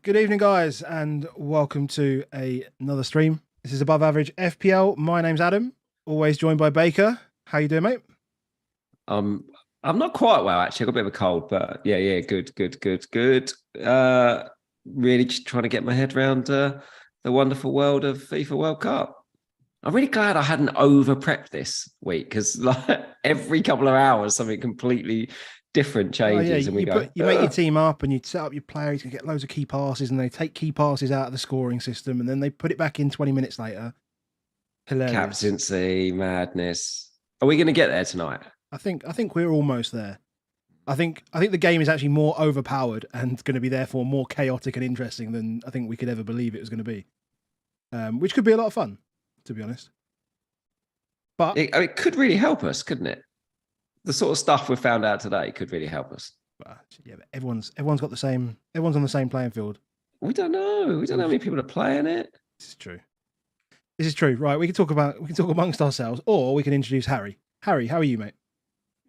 Good evening, guys, and welcome to another stream. This is Above Average FPL. My name's Adam, always joined by Baker. How you doing, mate? I'm not quite well actually. I got a bit of a cold, but yeah, good. Really just trying to get my head around the wonderful world of FIFA World Cup. I'm really glad I hadn't over prepped this week because like every couple of hours something completely different changes, and we go. You make your team up and you set up your player. He's gonna get loads of key passes, and they take key passes out of the scoring system, and then they put it back in 20 minutes later. Hilarious. Captaincy madness. Are we going to get there tonight? I think we're almost there. I think the game is actually more overpowered and going to be therefore more chaotic and interesting than I think we could ever believe it was going to be, which could be a lot of fun, to be honest. But it could really help us, couldn't it? The sort of stuff we found out today could really help us. Yeah, but everyone's got the same. Everyone's on the same playing field. We don't know. We don't know how many people are playing it. This is true. Right, we can talk amongst ourselves, or we can introduce Harry. Harry, how are you, mate?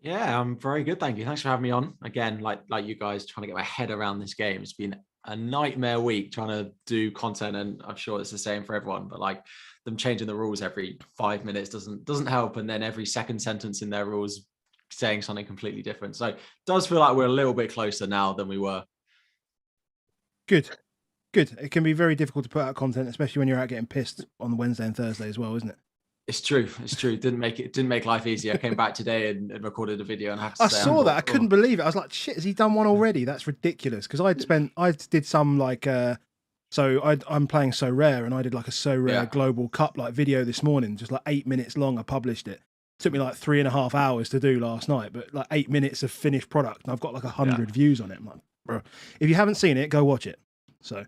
Yeah, I'm very good, thank you. Thanks for having me on again. Like you guys, trying to get my head around this game. It's been a nightmare week trying to do content, and I'm sure it's the same for everyone. But like them changing the rules every 5 minutes doesn't help, and then every second sentence in their rules saying something completely different. So it does feel like we're a little bit closer now than we were. Good. It can be very difficult to put out content, especially when you're out getting pissed on Wednesday and Thursday as well, isn't it? It's true. Didn't make life easy. I came back today and recorded a video, and I saw that. I couldn't believe it. I was like, shit, has he done one already? That's ridiculous. Because I did some like, I'm playing So Rare, and I did like a So Rare Global Cup like video this morning, just like 8 minutes long. I published it. Took me like 3.5 hours to do last night, but like 8 minutes of finished product, and I've got like 100 views on it. I'm like, bro, if you haven't seen it, go watch it. So,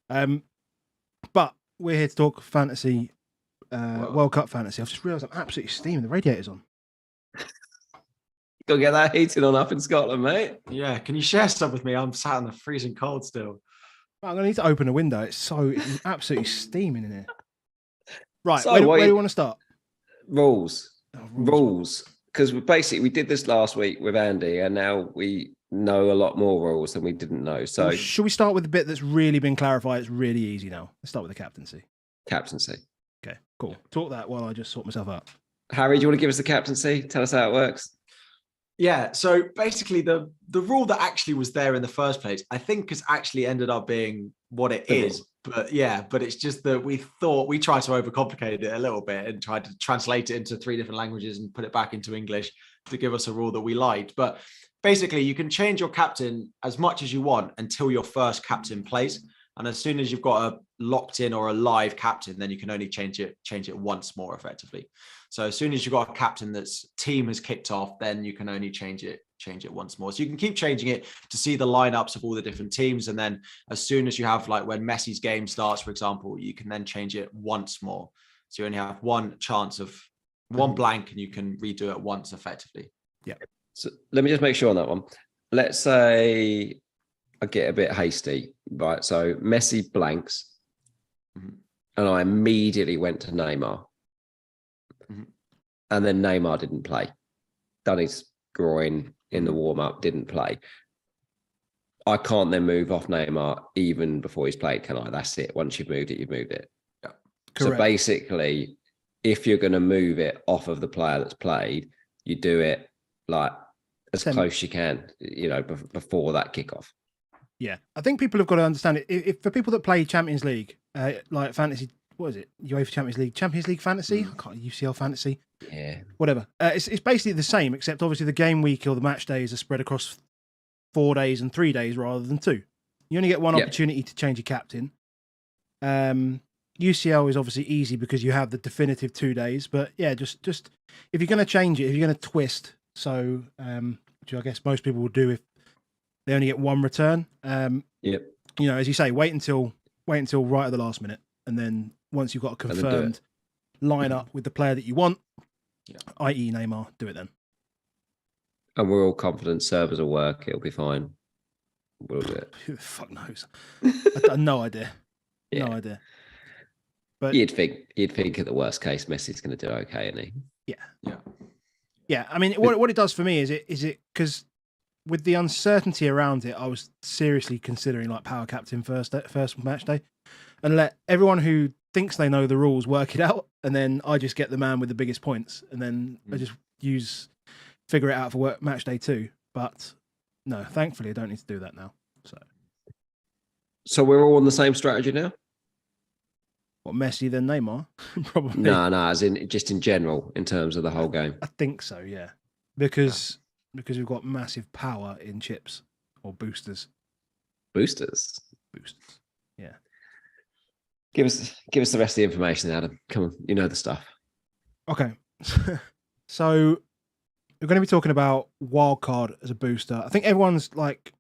but we're here to talk fantasy. World Cup fantasy. I've just realised I'm absolutely steaming. The radiator's on. Go get that heating on up in Scotland, mate. Yeah, can you share some with me? I'm sat in the freezing cold still. I'm going to need to open a window. It's absolutely steaming in here. Right, So, where do you want to start? Rules. Because we did this last week with Andy, and now we know a lot more rules than we didn't know. So should we start with the bit that's really been clarified? It's really easy now. Let's start with the captaincy. Okay, cool. Talk that while I just sort myself out. Harry, do you want to give us the captaincy? Tell us how it works. Yeah, so basically the rule that actually was there in the first place, I think has actually ended up being what it is. But it's just that we tried to overcomplicate it a little bit and tried to translate it into 3 different languages and put it back into English to give us a rule that we liked. But basically you can change your captain as much as you want until your first captain plays. And as soon as you've got a locked in or a live captain, then you can only change it once more effectively. So as soon as you've got a captain that's team has kicked off, then you can only change it once more. So you can keep changing it to see the lineups of all the different teams. And then as soon as you have, like when Messi's game starts, for example, you can then change it once more. So you only have one chance of one blank, and you can redo it once effectively. Yeah. So let me just make sure on that one. Let's say I get a bit hasty, right? So Messi blanks, and I immediately went to Neymar, and then Neymar didn't play. Done his groin in the warm-up, didn't play. I can't then move off Neymar even before he's played, can I? That's it. Once you've moved it, you've moved it. Yeah. Correct. So basically, if you're going to move it off of the player that's played, you do it like as close as you can, before that kickoff. Yeah, I think people have got to understand it. If for people that play Champions League, like fantasy, what is it? UEFA Champions League fantasy? I can't UCL fantasy. Yeah, whatever. It's basically the same, except obviously the game week or the match days are spread across 4 days and 3 days rather than 2. You only get one opportunity to change your captain. UCL is obviously easy because you have the definitive 2 days. But yeah, just if you're going to change it, if you're going to twist, so which I guess most people will do if they only get one return. As you say, wait until right at the last minute, and then once you've got a confirmed lineup with the player that you want, i.e. Neymar, do it then. And we're all confident servers will work. It'll be fine. We'll do it. Who the fuck knows? I've got no idea. Yeah. No idea. But you'd think at the worst case, Messi's going to do okay, isn't he? Yeah. I mean, what it does for me is it because with the uncertainty around it, I was seriously considering like power captain first match day, and let everyone who thinks they know the rules work it out, and then I just get the man with the biggest points, and then I just figure it out for match day 2. But no, thankfully I don't need to do that now. So we're all on the same strategy now? What, Messi then Neymar? Probably. No, as in just in general, in terms of the whole game. I think so, yeah. Because we've got massive power in chips or boosters. Boosters. Yeah. Give us the rest of the information, Adam. Come on, you know the stuff. Okay. So we're going to be talking about wildcard as a booster. I think everyone's like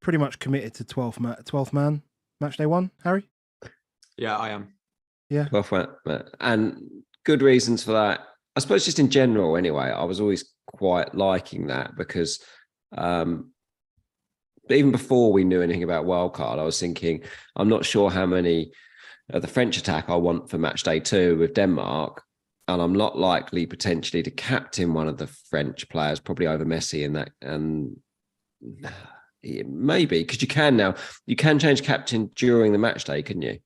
pretty much committed to 12th man match day 1, Harry? Yeah, I am. Yeah. 12th man. And good reasons for that. I suppose just in general, anyway, I was always quite liking that because even before we knew anything about wildcard, I was thinking, I'm not sure how many of the French attack I want for match day 2 with Denmark. And I'm not likely potentially to captain one of the French players, probably over Messi in that. And maybe, because you can change captain during the match day, couldn't you?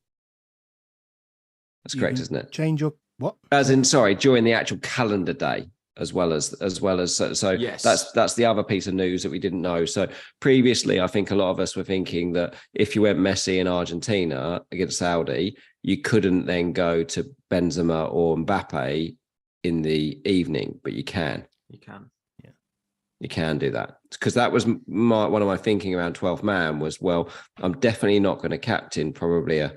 That's correct, isn't it? Change your what? As in, sorry, during the actual calendar day, as well as so yes. That's the other piece of news that we didn't know. So previously, I think a lot of us were thinking that if you went Messi in Argentina against Saudi, you couldn't then go to Benzema or Mbappe in the evening, but you can. You can. Yeah. You can do that. Because that was one of my thinking around 12th man was, well, I'm definitely not going to captain probably a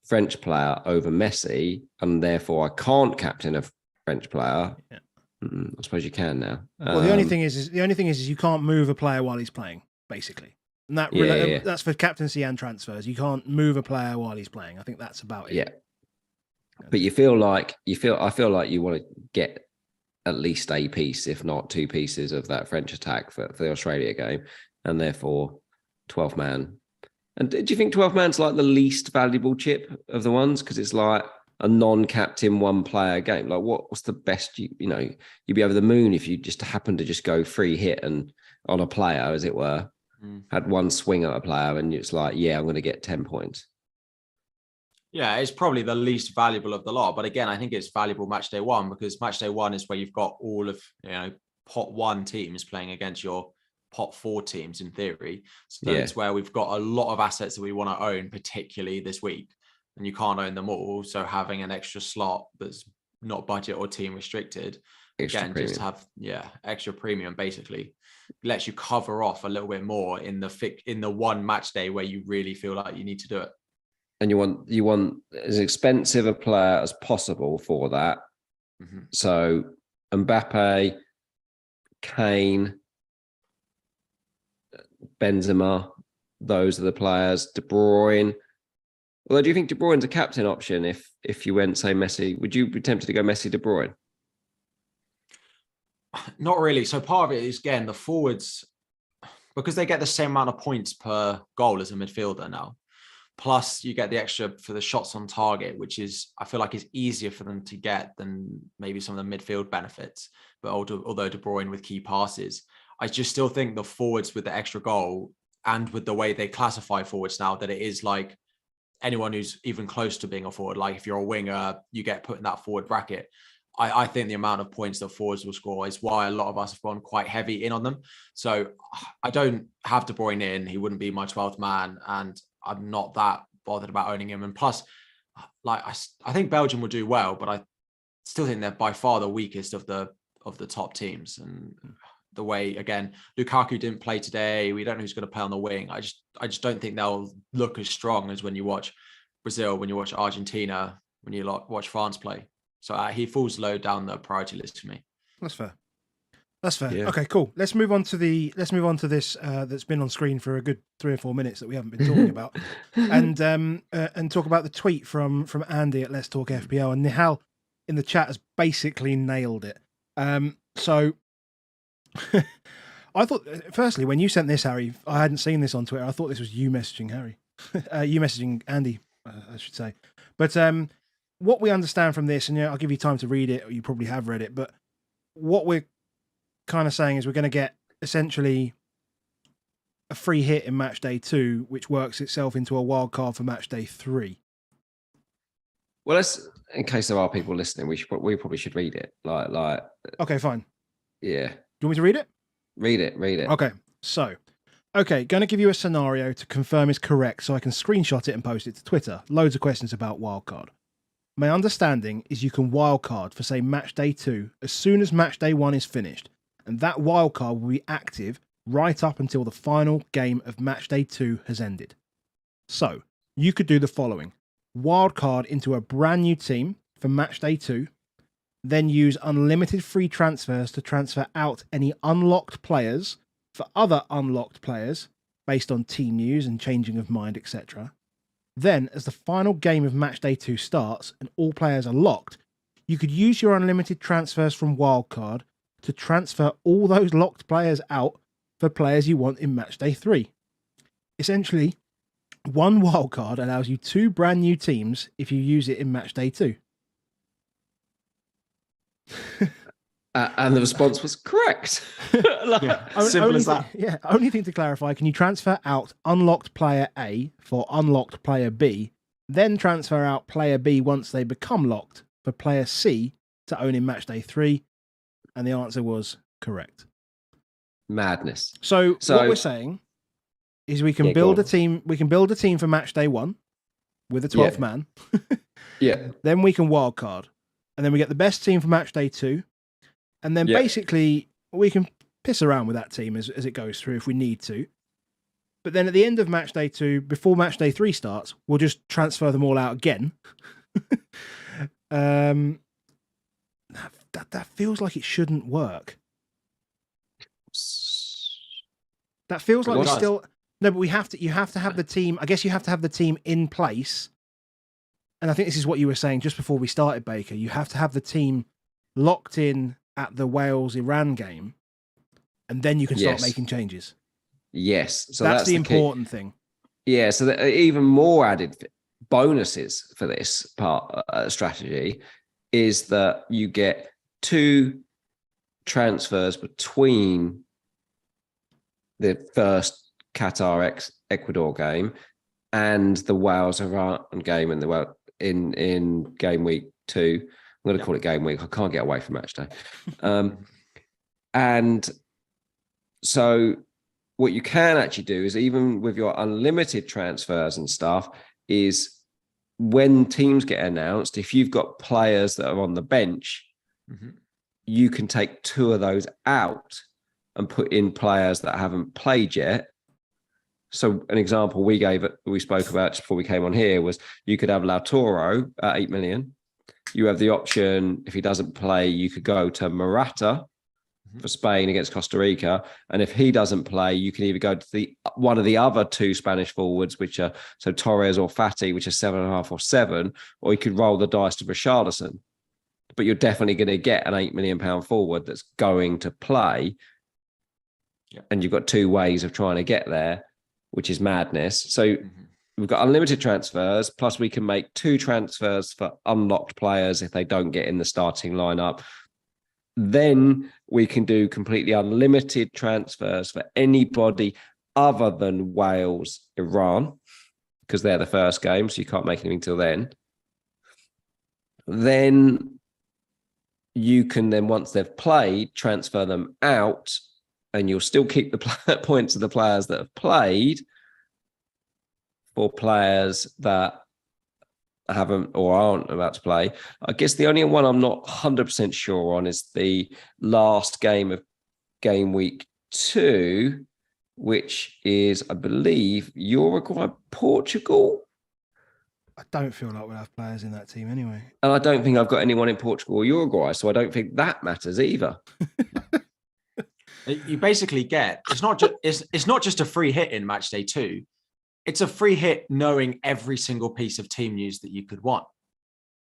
French player over Messi, and therefore I can't captain a French player. Yeah. I suppose you can now. Well, the only thing is you can't move a player while he's playing, basically, and that's for captaincy and transfers. You can't move a player while he's playing. I think that's about it. Yeah, but I feel like you want to get at least a piece, if not 2 pieces, of that French attack for the Australia game, and therefore 12th man. And do you think 12th man's like the least valuable chip of the ones because it's like a non-captain one-player game? Like what's the best? You'd be over the moon if you just happen to just go free hit and on a player, as it were, had one swing at a player, and it's like, yeah, I'm going to get 10 points. Yeah, it's probably the least valuable of the lot. But again, I think it's valuable match day 1 because match day 1 is where you've got all of pot 1 teams playing against your pot 4 teams in theory. So it's where we've got a lot of assets that we want to own, particularly this week. And you can't own them all. So having an extra slot that's not budget or team restricted, just have extra premium basically lets you cover off a little bit more in the one match day where you really feel like you need to do it. And you want as expensive a player as possible for that. Mm-hmm. So Mbappe, Kane, Benzema, those are the players. De Bruyne. Although, do you think De Bruyne's a captain option if you went, say, Messi? Would you be tempted to go Messi, De Bruyne? Not really. So part of it is, again, the forwards, because they get the same amount of points per goal as a midfielder now. Plus, you get the extra for the shots on target, which is, I feel like, is easier for them to get than maybe some of the midfield benefits. But although De Bruyne with key passes, I just still think the forwards with the extra goal and with the way they classify forwards now, that it is like anyone who's even close to being a forward, like if you're a winger, you get put in that forward bracket. I think the amount of points that forwards will score is why a lot of us have gone quite heavy in on them. So I don't have De Bruyne in. He wouldn't be my 12th man, and I'm not that bothered about owning him. And plus, like I think Belgium will do well, but I still think they're by far the weakest of the top teams. And the way, again, Lukaku didn't play today. We don't know who's going to play on the wing. I just don't think they'll look as strong as when you watch Brazil, when you watch Argentina, when you watch France play. So he falls low down the priority list for me. That's fair. Yeah. Okay, cool. Let's move on to this that's been on screen for a good 3 or 4 minutes that we haven't been talking about, and talk about the tweet from Andy at Let's Talk FPL, and Nihal in the chat has basically nailed it. So I thought, firstly, when you sent this, Harry, I hadn't seen this on Twitter. I thought this was you messaging Harry, you messaging Andy, I should say. But what we understand from this, and I'll give you time to read it, or you probably have read it, but what we're kind of saying is we're going to get essentially a free hit in match day 2, which works itself into a wild card for match day 3. Well, let's, in case there are people listening, we probably should read it. Like. Okay, fine. Yeah. Do you want me to read it? Read it. Okay, so, going to give you a scenario to confirm is correct so I can screenshot it and post it to Twitter. Loads of questions about wildcard. My understanding is you can wildcard for, say, match day 2 as soon as match day 1 is finished, and that wildcard will be active right up until the final game of match day 2 has ended. So, you could do the following. Wildcard into a brand new team for match day 2, then use unlimited free transfers to transfer out any unlocked players for other unlocked players based on team news and changing of mind, etc. Then, as the final game of match day 2 starts and all players are locked, you could use your unlimited transfers from wildcard to transfer all those locked players out for players you want in match day 3. Essentially, one wildcard allows you 2 brand new teams if you use it in match day 2. And the response was correct. Simple as that. Only thing to clarify, can you transfer out unlocked player A for unlocked player B, then transfer out player B once they become locked for player C to own in match day 3? And the answer was correct. Madness. So what we're saying is we can build a team. We can build a team for match day 1 with a 12th man. Yeah. Then we can wildcard, and then we get the best team for match day 2, and then basically we can piss around with that team as it goes through if we need to. But then at the end of match day 2, before match day 3 starts, we'll just transfer them all out again. That feels like it shouldn't work. That feels like we still. No, but you have to have the team. I guess you have to have the team in place. And I think this is what you were saying just before we started, Baker. You have to have the team locked in at the Wales-Iran game, and then you can start making changes. Yes. So that's the important thing. Yeah. So even more added bonuses for this part strategy is that you get 2 transfers between the first Qatar Ecuador game and the Wales Iran game in game week 2. I'm going to call it game week. I can't get away from match day. And so what you can actually do is, even with your unlimited transfers and stuff, is when teams get announced, if you've got players that are on the bench, you can take 2 of those out and put in players that haven't played yet. So an example we spoke about just before we came on here was you could have Lautaro at 8 million. You have the option, if he doesn't play, you could go to Morata for Spain against Costa Rica. And if he doesn't play, you can either go to one of the other 2 Spanish forwards, which are so Torres or Fati, which are 7.5 or 7, or you could roll the dice to Richarlison. But you're definitely going to get an £8 million forward that's going to play. Yeah. And you've got 2 ways of trying to get there, which is madness. So we've got unlimited transfers, plus we can make 2 transfers for unlocked players if they don't get in the starting lineup. Then we can do completely unlimited transfers for anybody other than Wales, Iran, because they're the first game, so you can't make anything till then. Then you can then, once they've played, transfer them out, and you'll still keep the points of the players that have played for players that haven't or aren't about to play. I guess the only one I'm not 100% sure on is the last game of game week 2, which is, I believe, Uruguay, Portugal. I don't feel like we'll have players in that team anyway. And I don't think I've got anyone in Portugal or Uruguay, so I don't think that matters either. You basically get, it's not just a free hit in match day 2. It's a free hit knowing every single piece of team news that you could want.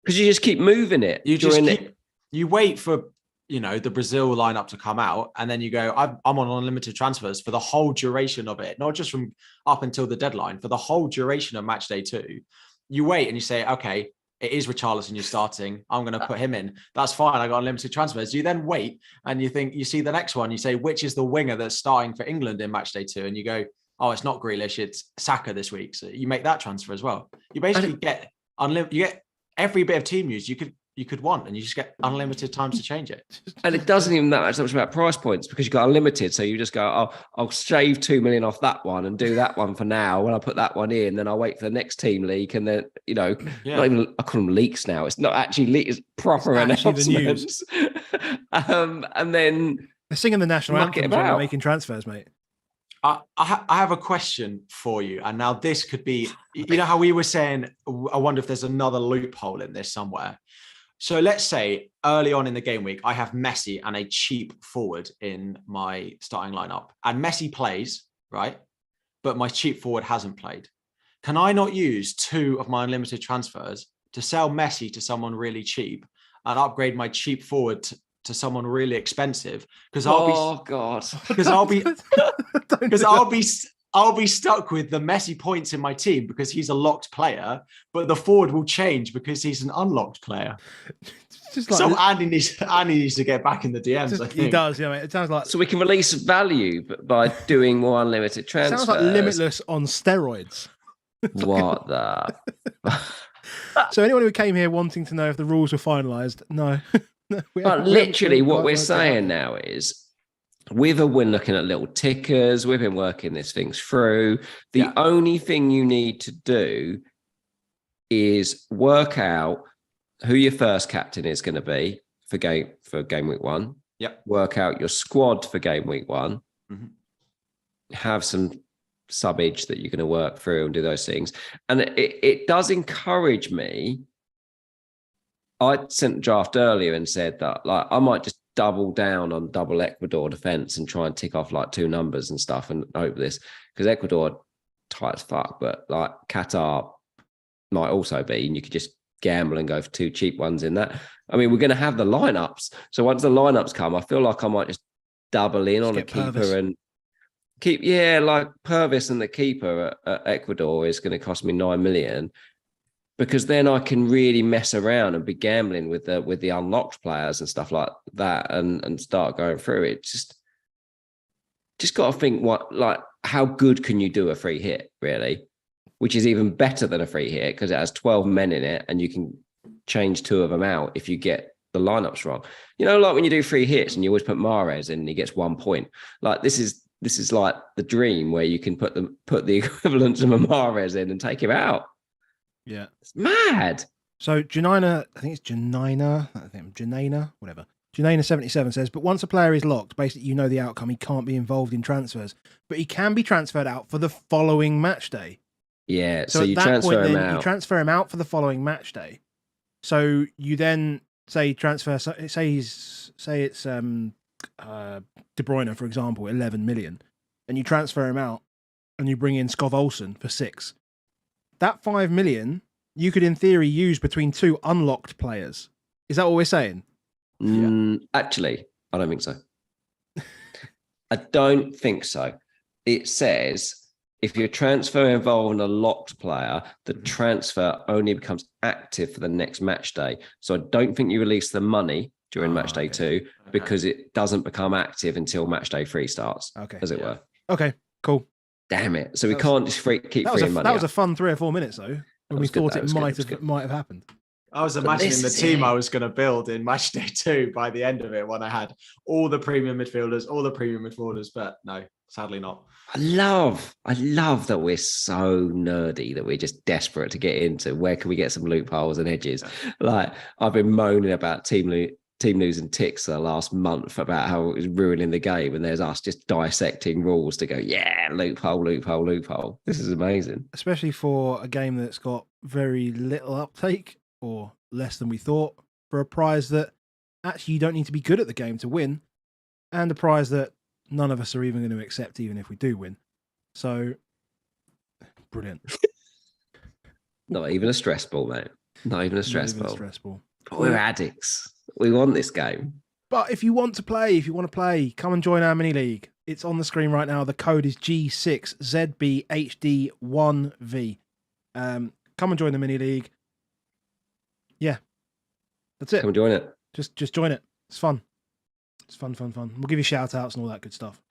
Because you just keep moving it. You wait for, the Brazil lineup to come out, and then you go, I'm on unlimited transfers for the whole duration of it, not just from up until the deadline, for the whole duration of match day 2. You wait and you say, okay, it is Richarlison you're starting. I'm going to put him in. That's fine. I got unlimited transfers. You then wait and you see the next one. You say, which is the winger that's starting for England in match day 2? And you go, oh, it's not Grealish, it's Saka this week. So you make that transfer as well. You basically get unlimited. You get every bit of team use you could want, and you just get unlimited times to change it. And it doesn't even that much about price points because you've got unlimited. So you just go, oh, I'll shave 2 million off that one and do that one for now. When I put that one in, then I'll wait for the next team leak. And then, not even, I call them leaks now. It's not actually leaks, it's proper announcements. And then they're singing the national anthem when they're making transfers, mate. I have a question for you. And now this could be, you know how we were saying, I wonder if there's another loophole in this somewhere. So let's say early on in the game week, I have Messi and a cheap forward in my starting lineup. And Messi plays, right? But my cheap forward hasn't played. Can I not use 2 of my unlimited transfers to sell Messi to someone really cheap and upgrade my cheap forward to someone really expensive? Because I'll be stuck with the Messi points in my team because he's a locked player, but the forward will change because he's an unlocked player. Just like, so Andy needs to get back in the DMs. I think he does. Yeah, mate. It sounds like so we can release value by doing more unlimited transfers. Sounds like Limitless on steroids. What the? So anyone who came here wanting to know if the rules were finalised, no. But literally, what we're saying now is, we've been looking at little tickers. We've been working this things through. The only thing you need to do is work out who your first captain is going to be for game week 1. Yep. Work out your squad for game week 1. Mm-hmm. Have some subbage that you're going to work through and do those things. And it does encourage me. I sent a draft earlier and said that like I might just double down on double Ecuador defense and try and tick off like 2 numbers and stuff and hope this, because Ecuador tight as fuck, but like Qatar might also be, and you could just gamble and go for 2 cheap ones in that. I mean, we're going to have the lineups. So once the lineups come, I feel like I might just double in on a keeper Purvis. And keep, like Purvis and the keeper at Ecuador is going to cost me 9 million. Because then I can really mess around and be gambling with the unlocked players and stuff like that, and start going through it. Just got to think how good can you do a free hit, really, which is even better than a free hit because it has 12 men in it and you can change 2 of them out if you get the lineups wrong. You know, like when you do free hits and you always put Mahrez in and he gets 1 point. Like this is like the dream where you can put the equivalent of a Mahrez in and take him out. Yeah. It's mad. So Janina, whatever. Janina77 says, but once a player is locked, basically you know the outcome, he can't be involved in transfers. But he can be transferred out for the following match day. Yeah, so you transfer him out. You transfer him out for the following match day. So you then say transfer, say it's De Bruyne, for example, 11 million, and you transfer him out and you bring in Skov Olsen for 6. That 5 million you could in theory use between 2 unlocked players. Is that what we're saying? Actually, I don't think so. I don't think so. It says if your transfer involving a locked player, the transfer only becomes active for the next match day. So I don't think you release the money during match day 2 because it doesn't become active until match day 3 starts, as it were. Okay, cool. Damn it. So we can't just keep freeing money. That was a fun 3 or 4 minutes, though, when we thought it might have happened. I was imagining the team I was going to build in match day 2 by the end of it when I had all the premium midfielders, but no, sadly not. I love that we're so nerdy that we're just desperate to get into where can we get some loopholes and edges. Like I've been moaning about team losing ticks the last month about how it was ruining the game, and there's us just dissecting rules to go, loophole. This is amazing. Especially for a game that's got very little uptake or less than we thought, for a prize that actually you don't need to be good at the game to win, and a prize that none of us are even going to accept even if we do win. So, brilliant. Not even a stress ball, mate. Not even a stress ball. But we're addicts. We want this game. But if you want to play, come and join our mini league. It's on the screen right now. The code is G6ZBHD1V. Come and join the mini league. Yeah, that's it. Come and join it. Just join it. It's fun. It's fun. We'll give you shout outs and all that good stuff.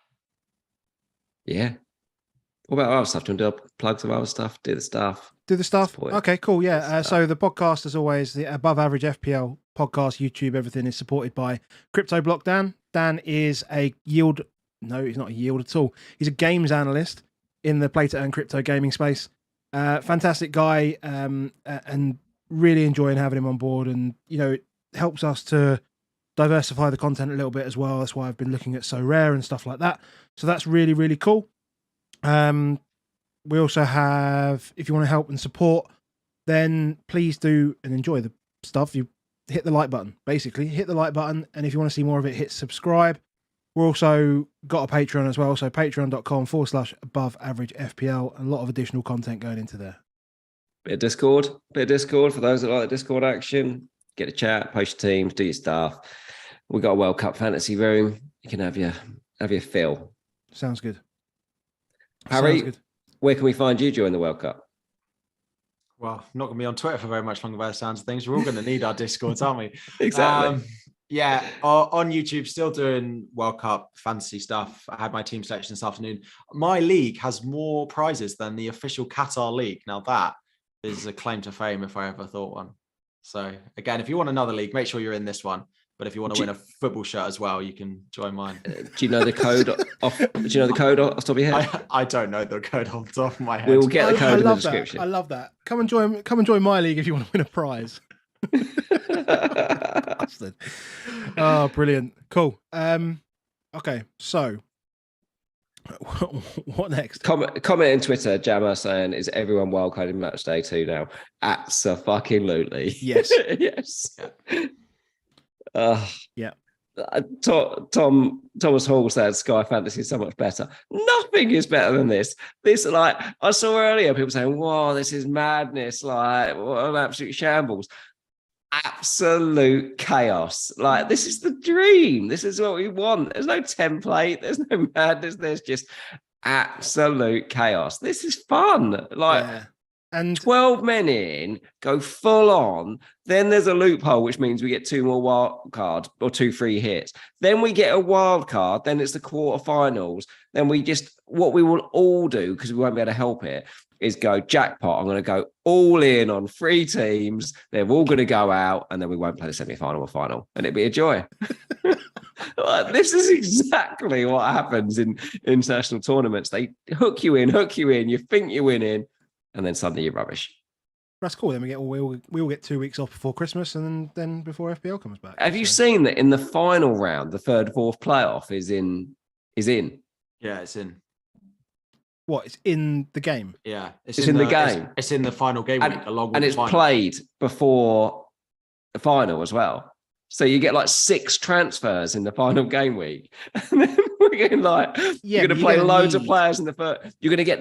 Yeah. What about other stuff? Do you want to plug some other stuff? Do the stuff. Do the stuff. Support it. Okay, cool. Yeah. So the podcast, as always, the Above Average FPL podcast, YouTube, everything is supported by Crypto Block Dan. Dan is a yield. No, he's not a yield at all. He's a games analyst in the play to earn crypto gaming space. Fantastic guy, and really enjoying having him on board. And it helps us to diversify the content a little bit as well. That's why I've been looking at So Rare and stuff like that. So that's really, really cool. We also have, if you want to help and support, then please do and enjoy the stuff. You hit the like button, basically. Hit the like button. And if you want to see more of it, hit subscribe. We're also got a Patreon as well. So patreon.com/above average FPL. A lot of additional content going into there. Bit of Discord for those that like the Discord action. Get a chat, post your teams, do your stuff. We got a World Cup fantasy room. You can have your fill. Sounds good. Harry, Sounds good. Where can we find you during the World Cup? Well, I'm not going to be on Twitter for very much longer by the sounds of things. We're all going to need our Discords, aren't we? Exactly. Yeah, on YouTube, still doing World Cup fantasy stuff. I had my team selection this afternoon. My league has more prizes than the official Qatar league. Now that is a claim to fame if I ever thought one. So again, if you want another league, make sure you're in this one. But if you want to win a football shirt as well, you can join mine. Do you know the code off? Do you know the code off the top of your head? I don't know the code off the top of my head. We will get the code in the description. I love that. Come and join my league if you want to win a prize. Oh, brilliant. Cool. Okay, so what next? Comment on Twitter, Jammer, saying, is everyone wildcarded in Matchday 2 now? Absolutely. Yes. Yes. Yeah. Thomas Hall said Sky Fantasy is so much better. Nothing is better than this. This, like, I saw earlier people saying, "Wow, this is madness! Like, what an absolute shambles!" Absolute chaos. Like, this is the dream. This is what we want. There's no template. There's no madness. There's just absolute chaos. This is fun. Like. Yeah. And 12 men in, go full on. Then there's a loophole, which means we get 2 more wild cards or 2 free hits. Then we get a wild card. Then it's the quarterfinals. Then what we will all do, because we won't be able to help it, is go jackpot. I'm going to go all in on 3 teams. They're all going to go out, and then we won't play the semi-final or final, and it'd be a joy. This is exactly what happens in international tournaments. They hook you in. You think you're winning. And then suddenly you're rubbish. That's cool. Then we all get 2 weeks off before Christmas, and then before FPL comes back. Have you seen that in the final round, the 3rd, 4th playoff is in? Yeah, it's in. What? It's in the game. Yeah, it's in the game. It's in the final game week, along with and it's played before the final as well. So you get like 6 transfers in the final game week. And then we're getting like, you're going to play loads of players in the first. You're going to get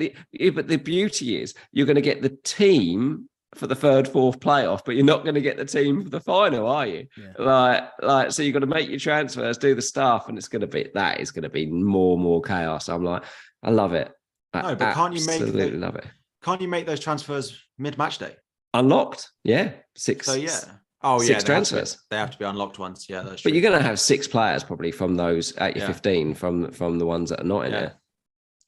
but the beauty is you're going to get the team for the 3rd, 4th playoff, but you're not going to get the team for the final, are you? Yeah. Like, so you've got to make your transfers, do the stuff, and that is going to be more and more chaos. I'm like, I love it. No, but absolutely love it. Can't you make those transfers mid-match day? Unlocked. Yeah. 6. So yeah. Oh, 6 transfers. They have to be unlocked ones. Yeah, that's true. But you're going to have 6 players probably from those at your 15 from the ones that are not in it.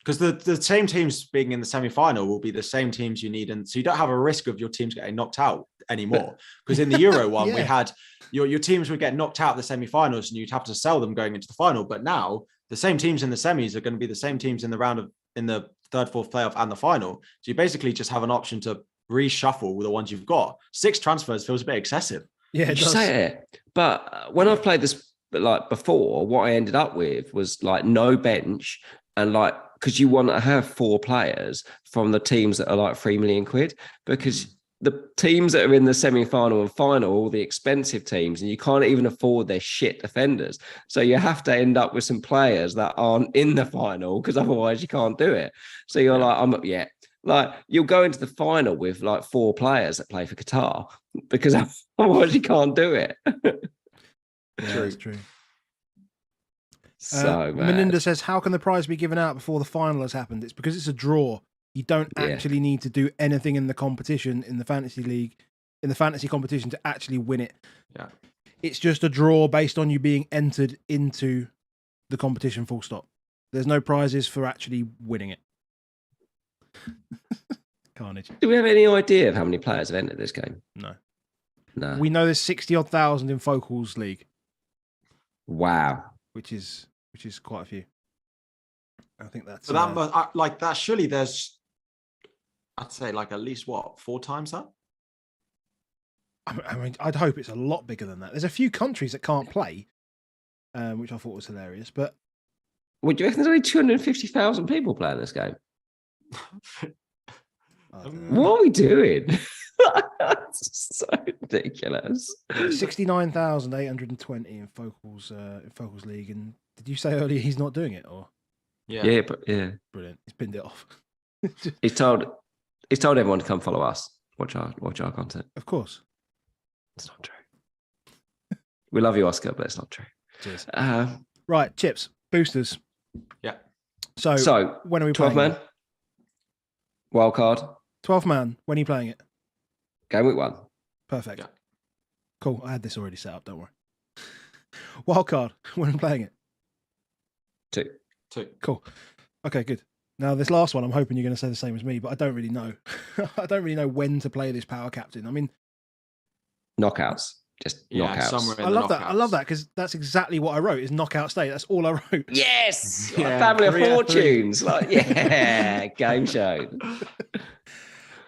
Because the same teams being in the semi-final will be the same teams you need, and so you don't have a risk of your teams getting knocked out anymore. Because in the Euro one, we had your teams would get knocked out in the semi-finals, and you'd have to sell them going into the final. But now the same teams in the semis are going to be the same teams in the 3rd, 4th playoff and the final. So you basically just have an option to reshuffle the ones you've got. 6 transfers feels a bit excessive. Yeah, you say it. But when I've played this like before, what I ended up with was like no bench, and like, because you want to have 4 players from the teams that are like £3 million, because the teams that are in the semi-final and final are all the expensive teams, and you can't even afford their shit defenders. So you have to end up with some players that aren't in the final, because otherwise you can't do it. So you're like, like, you'll go into the final with like 4 players that play for Qatar, because otherwise you can't do it. That's true. So Melinda says, how can the prize be given out before the final has happened? It's because it's a draw. You don't actually need to do anything in the competition, in the fantasy league, in the fantasy competition to actually win it. Yeah. It's just a draw based on you being entered into the competition, full stop. There's no prizes for actually winning it. Carnage. Do we have any idea of how many players have entered this game? No. No. We know there's 60-odd thousand in Focals League. Wow. Which is quite a few. I think that's... So that surely there's, I'd say like at least what, 4 times that? I mean, I'd hope it's a lot bigger than that. There's a few countries that can't play, which I thought was hilarious. But would you reckon there's only 250,000 people playing this game? What are we doing? That's so ridiculous. 69,820 in Focals League. And did you say earlier he's not doing it, or? Yeah. Brilliant. He's pinned it off. He's told everyone to come follow us. Watch our content. Of course. It's not true. We love you, Oscar, but it's not true. Cheers. Right, chips, boosters. Yeah. So when are we 12 playing? 12 man. Wild card. 12 man. When are you playing it? Game week 1. Perfect. Yeah. Cool. I had this already set up. Don't worry. Wild card. When are we playing it? 2. Cool. Okay, good. Now, this last one, I'm hoping you're going to say the same as me, but I don't really know. I don't really know when to play this power captain. I mean, knockouts. Just knockouts. I love that. I love that because that's exactly what I wrote. Is knockout state. That's all I wrote. Yes. Family of fortunes. Like, yeah. Game show.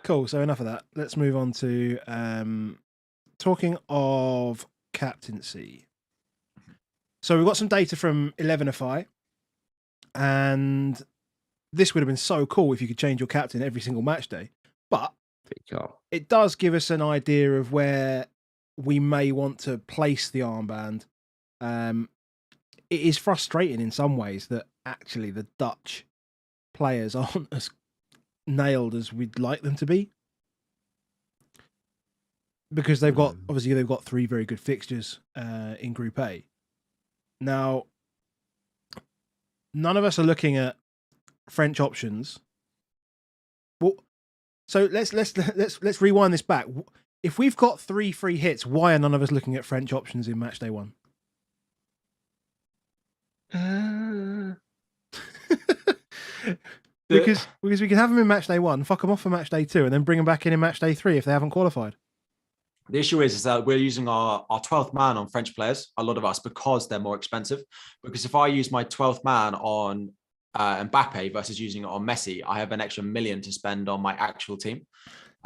Cool. So enough of that. Let's move on to talking of captaincy. So we've got some data from 11FI, and this would have been so cool if you could change your captain every single match day. But it does give us an idea of where we may want to place the armband. It is frustrating in some ways that actually the Dutch players aren't as nailed as we'd like them to be, because they've got 3 very good fixtures in Group A. Now, none of us are looking at French options. Well, so let's rewind this back. If we've got 3 free hits, why are none of us looking at French options in Matchday 1? Because we can have them in Matchday 1, fuck them off for Matchday 2, and then bring them back in Matchday 3 if they haven't qualified. The issue is that we're using our 12th man on French players, a lot of us, because they're more expensive. Because if I use my 12th man on Mbappe versus using it on Messi, I have an extra $1 million to spend on my actual team.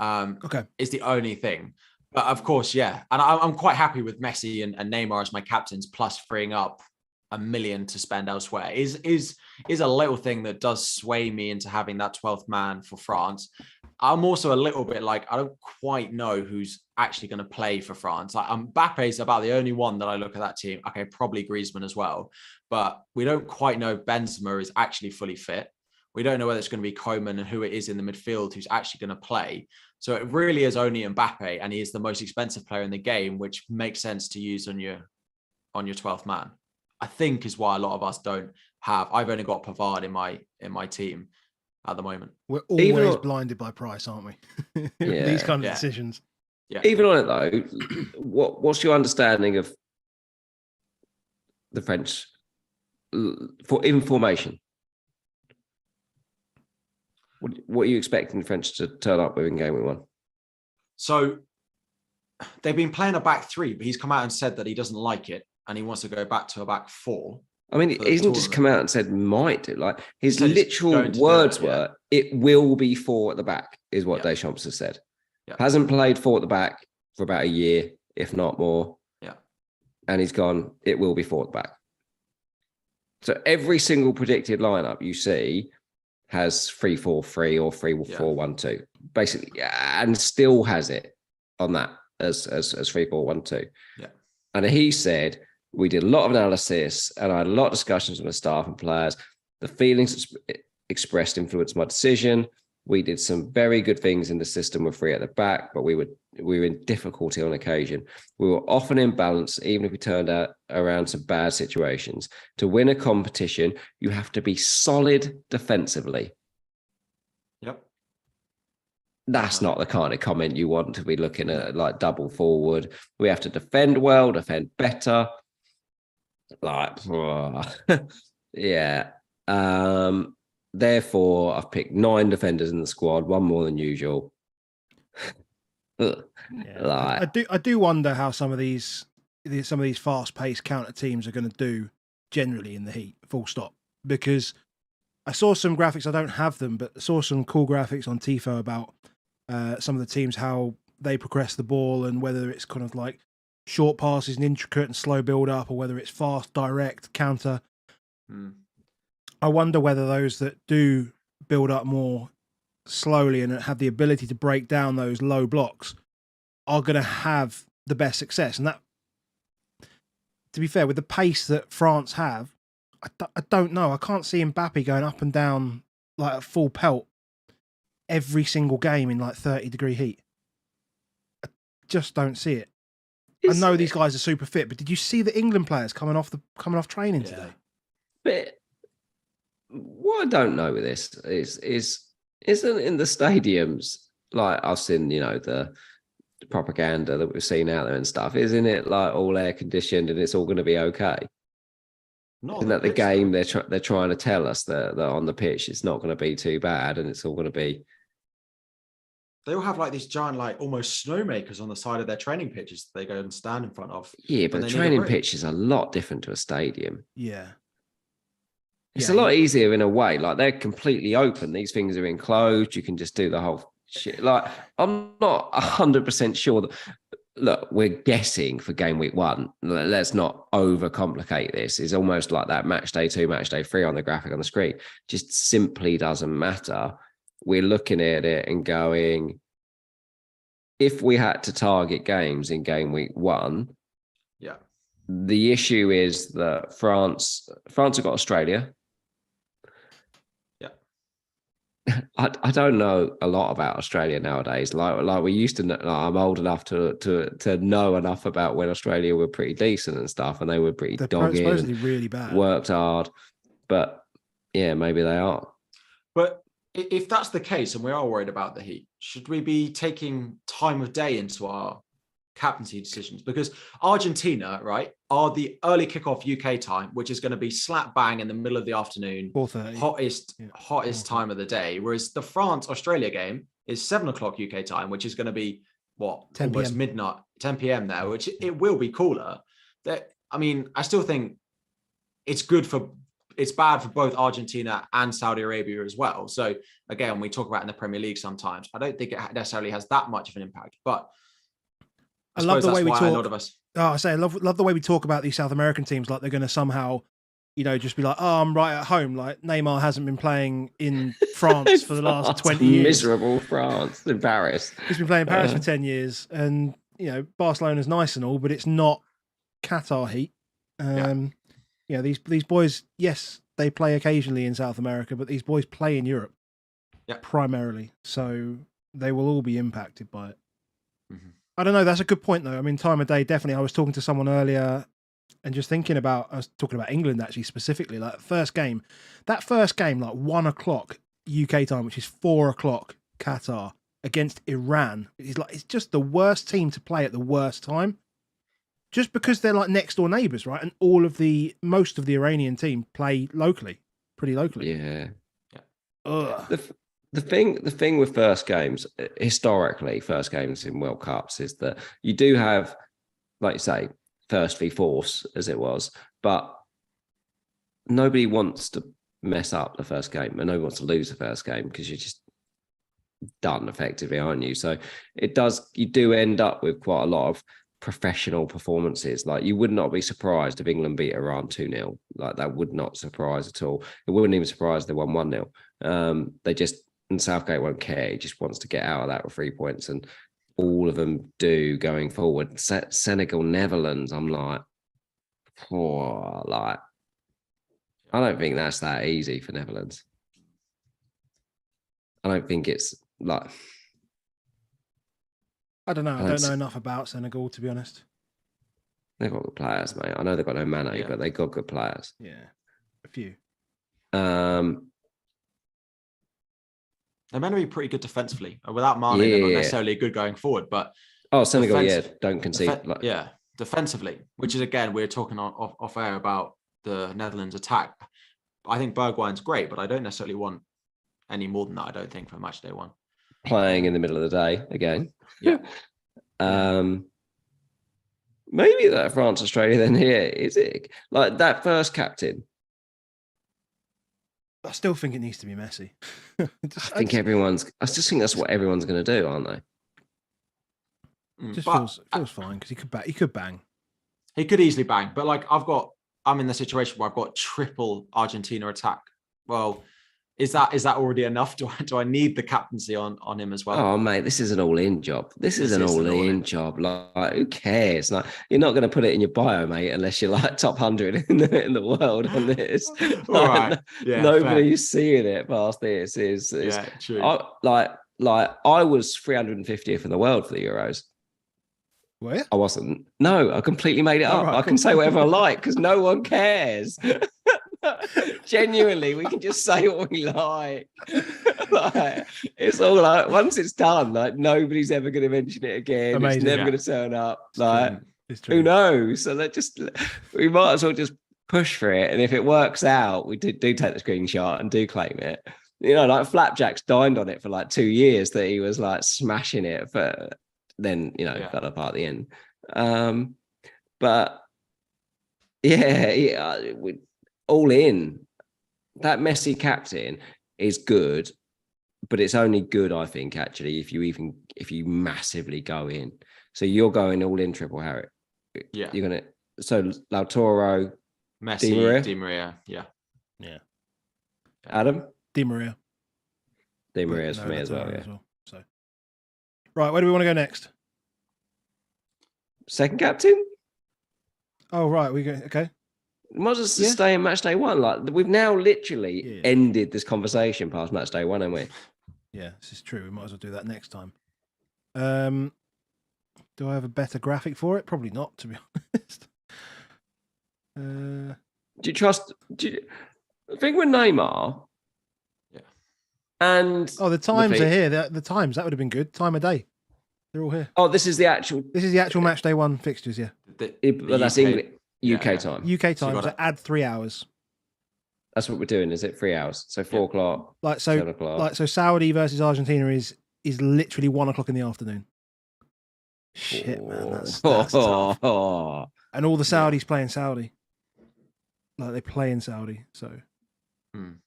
Okay. Is the only thing. But of course, yeah. And I'm quite happy with Messi and Neymar as my captains, plus freeing up $1 million to spend elsewhere is a little thing that does sway me into having that 12th man for France. I'm also a little bit like, I don't quite know who's actually going to play for France. Like, Mbappe is about the only one that I look at that team. Okay, probably Griezmann as well, but we don't quite know Benzema is actually fully fit. We don't know whether it's going to be Koeman and who it is in the midfield who's actually going to play. So it really is only Mbappe, and he is the most expensive player in the game, which makes sense to use on your 12th man. I think is why a lot of us don't have. I've only got Pavard in my team at the moment. We're always blinded by price, aren't we? These kind of decisions. Yeah. Even on it though, what's your understanding of the French in formation? What are you expecting the French to turn up with in game week 1? So they've been playing a back 3, but he's come out and said that he doesn't like it and he wants to go back to a back 4. I mean, he hasn't just come out and said might do. Like, his literal words were, it will be 4 at the back, is what Deschamps has said. Yeah. Hasn't played 4 at the back for about a year, if not more. Yeah. And he's gone, it will be 4 at the back. So every single predicted lineup you see has 3-4-3 or 3-4-1-2, basically, and still has it on that as 3-4-1-2. Yeah. And he said, we did a lot of analysis and I had a lot of discussions with the staff and players. The feelings expressed influenced my decision. We did some very good things in the system with 3 at the back, but we were in difficulty on occasion. We were often in balance, even if we turned around some bad situations. To win a competition, you have to be solid defensively. Yep. That's not the kind of comment you want to be looking at, like double forward. We have to defend well, defend better. Like, yeah. Therefore, I've picked 9 defenders in the squad, one more than usual. Yeah, I do wonder how some of these fast-paced counter teams are going to do generally in the heat. Full stop. Because I saw some graphics. I don't have them, but I saw some cool graphics on Tifo about some of the teams, how they progress the ball, and whether it's kind of like short passes and intricate and slow build up, or whether it's fast, direct counter. I wonder whether those that do build up more slowly and have the ability to break down those low blocks are going to have the best success. And that, to be fair, with the pace that France have, I don't know. I can't see Mbappe going up and down like a full pelt every single game in like 30-degree heat. I just don't see it. I know these guys are super fit, but did you see the England players coming off training today? But what I don't know with this isn't in the stadiums, like I've seen, you know, the propaganda that we've seen out there and stuff, isn't it like all air conditioned and it's all going to be okay? Isn't that the game they're trying to tell us that on the pitch it's not going to be too bad and it's all going to be? They all have like these giant, like almost snowmakers on the side of their training pitches that they go and stand in front of. Yeah, but the training pitch is a lot different to a stadium. Yeah. It's a lot easier in a way. Like they're completely open. These things are enclosed. You can just do the whole shit. Like I'm not 100% sure that. Look, we're guessing for game week 1. Let's not overcomplicate this. It's almost like that match day 2, match day 3 on the graphic on the screen. Just simply doesn't matter. We're looking at it and going, if we had to target games in game week 1, the issue is that France have got Australia. I don't know a lot about Australia nowadays. Like we used to know. Like I'm old enough to know enough about when Australia were pretty decent and stuff, and they were pretty dogged, supposedly really bad, worked hard. But yeah, maybe they are. But if that's the case, and we are worried about the heat, should we be taking time of day into our captaincy decisions? Because Argentina, right, are the early kickoff UK time, which is going to be slap bang in the middle of the afternoon, 4:30, hottest time of the day. Whereas the France-Australia game is 7 o'clock UK time, which is going to be almost midnight, 10 p.m. there, which it will be cooler. I mean, I still think it's bad for both Argentina and Saudi Arabia as well. So again, we talk about in the Premier League sometimes. I don't think it necessarily has that much of an impact, but I love the way we talk. A lot of us. I love the way we talk about these South American teams, like they're going to somehow, you know, just be like, oh, I'm right at home. Like Neymar hasn't been playing in France for the last 20 years. Miserable France in Paris. He's been playing in Paris for 10 years, and you know, Barcelona's nice and all, but it's not Qatar heat. You know, these boys, yes, they play occasionally in South America, but these boys play in Europe primarily, so they will all be impacted by it. Mm-hmm. I don't know. That's a good point, though. I mean, time of day, definitely. I was talking to someone earlier and just thinking about, I was talking about England actually specifically, like that first game, like 1 o'clock UK time, which is 4 o'clock Qatar against Iran. It's just the worst team to play at the worst time, just because they're like next door neighbors, right? And most of the Iranian team play pretty locally. Yeah. The thing with first games, historically, first games in World Cups is that you do have, like you say, first v fourth as it was, but nobody wants to mess up the first game and nobody wants to lose the first game because you're just done effectively, aren't you? So you do end up with quite a lot of professional performances. Like you would not be surprised if England beat Iran 2-0. Like that would not surprise at all. It wouldn't even surprise they won 1-0. And Southgate won't care. He just wants to get out of that with 3 points, and all of them do going forward. Senegal, Netherlands, I'm like, I don't think that's that easy for Netherlands. I don't think it's like. I don't know. I don't know enough about Senegal, to be honest. They've got good players, mate. I know they've got no Mane, but they've got good players. Yeah, a few. They're meant to be pretty good defensively. Without Mane, they're not necessarily good going forward. But Senegal, don't concede. Defensively, which is again, we're talking off air about the Netherlands attack. I think Bergwijn's great, but I don't necessarily want any more than that. I don't think for Matchday One. Playing in the middle of the day again. Yeah. Maybe that France Australia then here is it like that first captain. I still think it needs to be Messi. I just think that's what everyone's going to do, aren't they? Just feels fine because he could bang. He could easily bang, but like I'm in the situation where I've got triple Argentina attack. Well, is that already enough? Do I need the captaincy on him as well? Oh mate, this is an all-in job. This is an all-in job. Like, who cares? Like, you're not going to put it in your bio, mate, unless you're like top 100 in the world on this. All right. Yeah, nobody's seeing it past this. True. I was 350th in the world for the Euros. Where? I wasn't. No, I completely made it up. Right, I can say whatever I like because no one cares. Genuinely, we can just say what we like. Like, it's all like once it's done, like nobody's ever going to mention it again. Amazing, it's never going to turn up. Like, who knows? So we might as well just push for it. And if it works out, we do take the screenshot and do claim it. You know, like Flapjack's dined on it for like 2 years that he was like smashing it for. Then fell apart at the end. But we all in. That Messi captain is good, but it's only good, I think, actually, if you massively go in. So you're going all in, Triple Harry. Yeah, you're gonna. So Lautaro, Messi, Di Maria. Yeah. Adam, Di Maria. Di Maria's for me as well. Yeah. So. Right, where do we want to go next? Second captain? Oh, right. We go. Okay. Might as well stay in Matchday One. Like we've now literally ended this conversation past Matchday One, haven't we? Yeah, this is true. We might as well do that next time. Do I have a better graphic for it? Probably not, to be honest. Do you trust? I think with Neymar. And the times are here. The times, that would have been good. Time of day. They're all here. Oh, this is the actual Matchday One fixtures, yeah. But that's English UK time. UK time, so add 3 hours. That's what we're doing, is it? 3 hours. So 4 o'clock. 7 o'clock. So Saudi versus Argentina is literally 1 o'clock in the afternoon. Shit, man. That's tough. And all the Saudis play in Saudi. Like they play in Saudi, so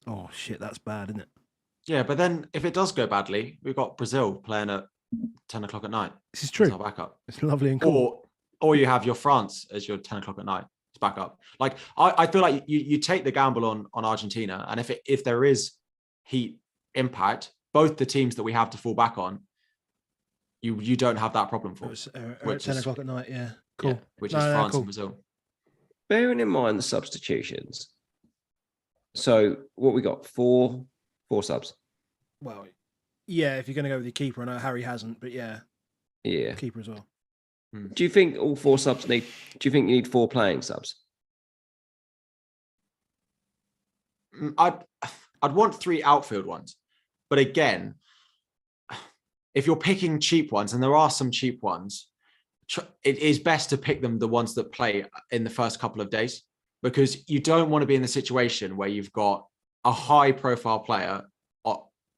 oh shit, that's bad, isn't it? Yeah, but then if it does go badly, we've got Brazil playing at 10 o'clock at night. This is true. It's our backup. It's lovely and cool. Or you have your France as your 10 o'clock at night. It's backup. Like I feel like you take the gamble on Argentina, and if there is heat impact, both the teams that we have to fall back on, you don't have that problem for. Which 10 o'clock at night, yeah. Cool. Yeah, which is France and Brazil. Bearing in mind the substitutions. So what we got? Four subs. Well, yeah, if you're going to go with your keeper, I know Harry hasn't, but yeah, keeper as well. Do you think all 4 subs need? Do you think you need 4 playing subs? I'd want 3 outfield ones, but again, if you're picking cheap ones, and there are some cheap ones, it is best to pick the ones that play in the first couple of days, because you don't want to be in the situation where you've got a high-profile player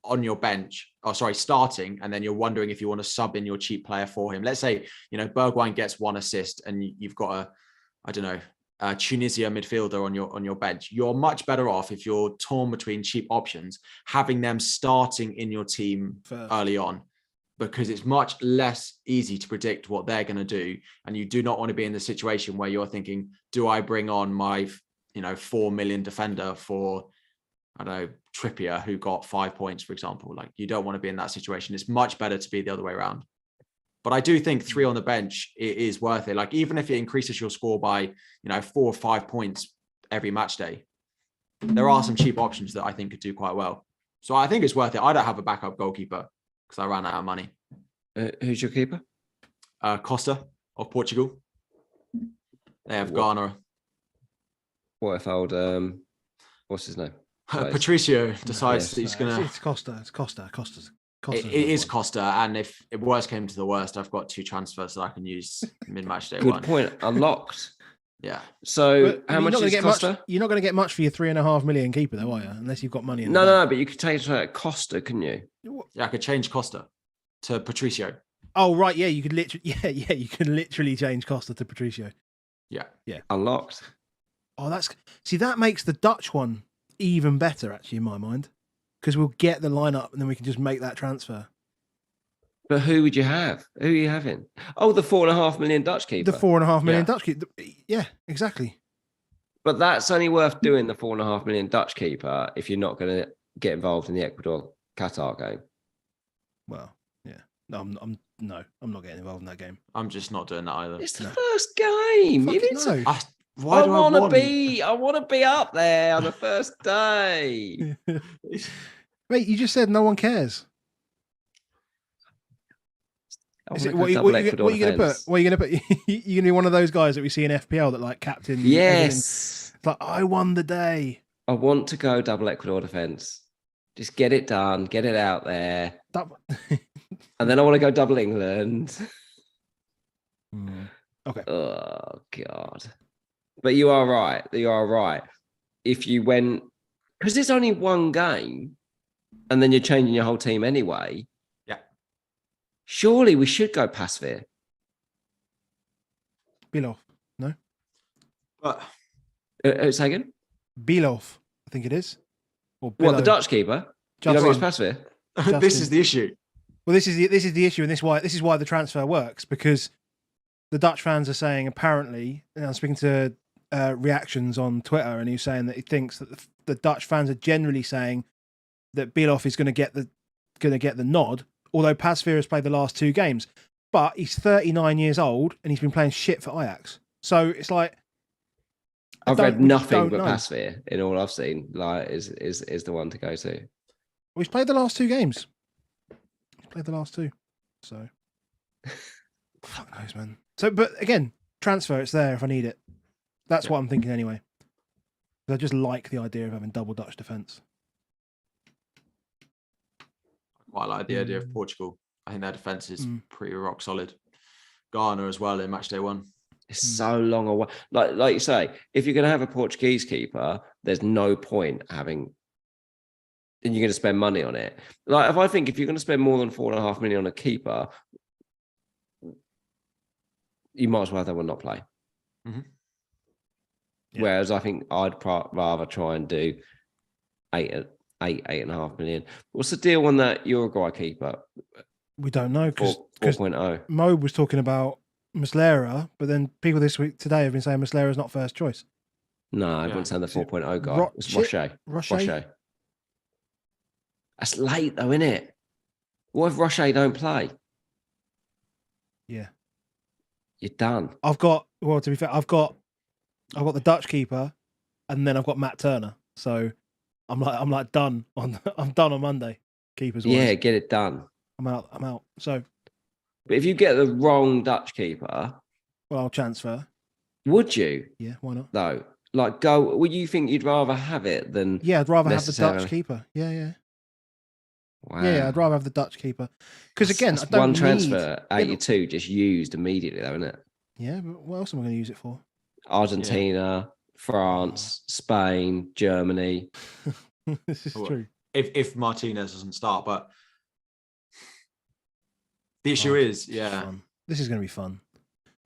on your bench, starting, and then you're wondering if you want to sub in your cheap player for him. Let's say, Bergwijn gets 1 assist and you've got a Tunisia midfielder on your bench. You're much better off, if you're torn between cheap options, having them starting in your team early on, because it's much less easy to predict what they're going to do. And you do not want to be in the situation where you're thinking, do I bring on my 4 million defender for, I don't know, Trippier, who got 5 points, for example? Like, you don't want to be in that situation. It's much better to be the other way around. But I do think 3 on the bench is worth it. Like, even if it increases your score by 4 or 5 points every match day, there are some cheap options that I think could do quite well. So I think it's worth it. I don't have a backup goalkeeper because I ran out of money. Who's your keeper? Costa of Portugal. They have Ghana. What if old what's his name? Patricio decides that he's gonna. It's Costa. It's Costa. It is Costa, and if worst came to the worst, I've got 2 transfers that I can use mid-match day. Good point. Unlocked. Yeah. So But how much does it cost her? You're not going to get much for your 3.5 million keeper, though, are you? Unless you've got money in. No, but you could take Costa, couldn't you? Yeah, I could change Costa to Patricio. Oh right, yeah, you could literally, you can literally change Costa to Patricio. Yeah. Unlocked. Oh, that makes the Dutch one even better, actually, in my mind, because we'll get the lineup and then we can just make that transfer. But who would you have? Who are you having? Oh, the 4.5 million Dutch keeper. The 4.5 million Dutch keeper. Yeah, exactly. But that's only worth doing the 4.5 million Dutch keeper if you're not going to get involved in the Ecuador Qatar game. Well, yeah. No, I'm not getting involved in that game. I'm just not doing that either. It's the first game. You need to. I want to be up there on the first day. Mate, you just said no one cares. What are you going to put? What are you going to put? You're going to be one of those guys that we see in FPL that like captain. Yes. It's like, I won the day. I want to go double Ecuador defense. Just get it done. Get it out there. And then I want to go double England. Okay. Oh, God. But you are right. You are right. If you went... Because there's only one game and then you're changing your whole team anyway. Yeah. Surely we should go Pasveer. Bilov. No? But... say again? Bilov, I think it is. Or what, the Dutch keeper? You don't use Pasveer? This is the issue. Well, this is the issue, and this is why the transfer works, because the Dutch fans are saying, apparently, and I'm speaking to reactions on Twitter, and he's saying that he thinks that the Dutch fans are generally saying that Bilov is going to get the nod, although Pasveer has played the last 2 games, but he's 39 years old and he's been playing shit for Ajax. So it's like I've read nothing but Pasveer in all I've seen. Like is the one to go to. Well, he's played the last 2 games. He's played the last 2, so fuck knows, man. So, but again, transfer, it's there if I need it. That's what I'm thinking anyway. I just like the idea of having double Dutch defence. I quite like the idea of Portugal. I think their defence is pretty rock solid. Ghana as well in Matchday One. It's so long away. Like you say, if you're going to have a Portuguese keeper, there's no point having... And you're going to spend money on it. Like, if you're going to spend more than 4.5 million on a keeper, you might as well have that one not play. Mm-hmm. Yeah. Whereas I think I'd rather try and do 8.5 million. What's the deal on that Uruguay keeper? We don't know because 4.0. Mo was talking about Muslera, but then people today have been saying Muslera is not first choice. No, I wouldn't say the 4.0 guy. It's Roche. That's late though, isn't it? What if Roche don't play? Yeah. You're done. To be fair, I've got the Dutch keeper, and then I've got Matt Turner. So I'm done on Monday. Keepers. Yeah, get it done. I'm out. So, but if you get the wrong Dutch keeper, well, I'll transfer. Would you? Yeah, why not? No, like go. Would you think you'd rather have it than? Yeah, I'd rather have the Dutch keeper. Yeah. Wow. Yeah, I'd rather have the Dutch keeper because again, that's one transfer 82 just used immediately, though, isn't it? Yeah, but what else am I going to use it for? Argentina, France, Spain, Germany. This is true. If Martinez doesn't start, but the issue is, this is going to be fun.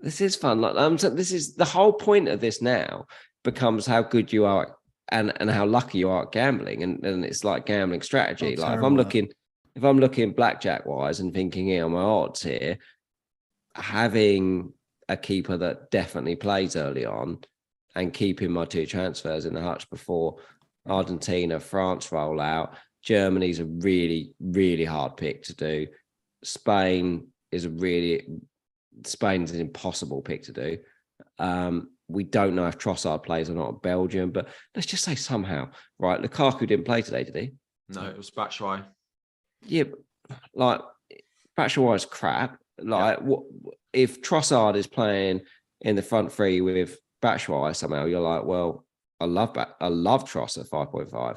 This is fun. Like this is the whole point of this now becomes how good you are and how lucky you are at gambling, and it's like gambling strategy. Like if I'm looking blackjack wise and thinking, here my odds here, having a keeper that definitely plays early on and keeping my 2 transfers in the hutch before Argentina, France roll out. Germany's a really, really hard pick to do. Spain's an impossible pick to do. We don't know if Trossard plays or not at Belgium, but let's just say somehow, right? Lukaku didn't play today, did he? No, it was Batshuayi. Yeah, like Batshuayi's crap. Like, what if Trossard is playing in the front 3 with Batshuayi somehow? You're like, well, I love Trossard 5.5.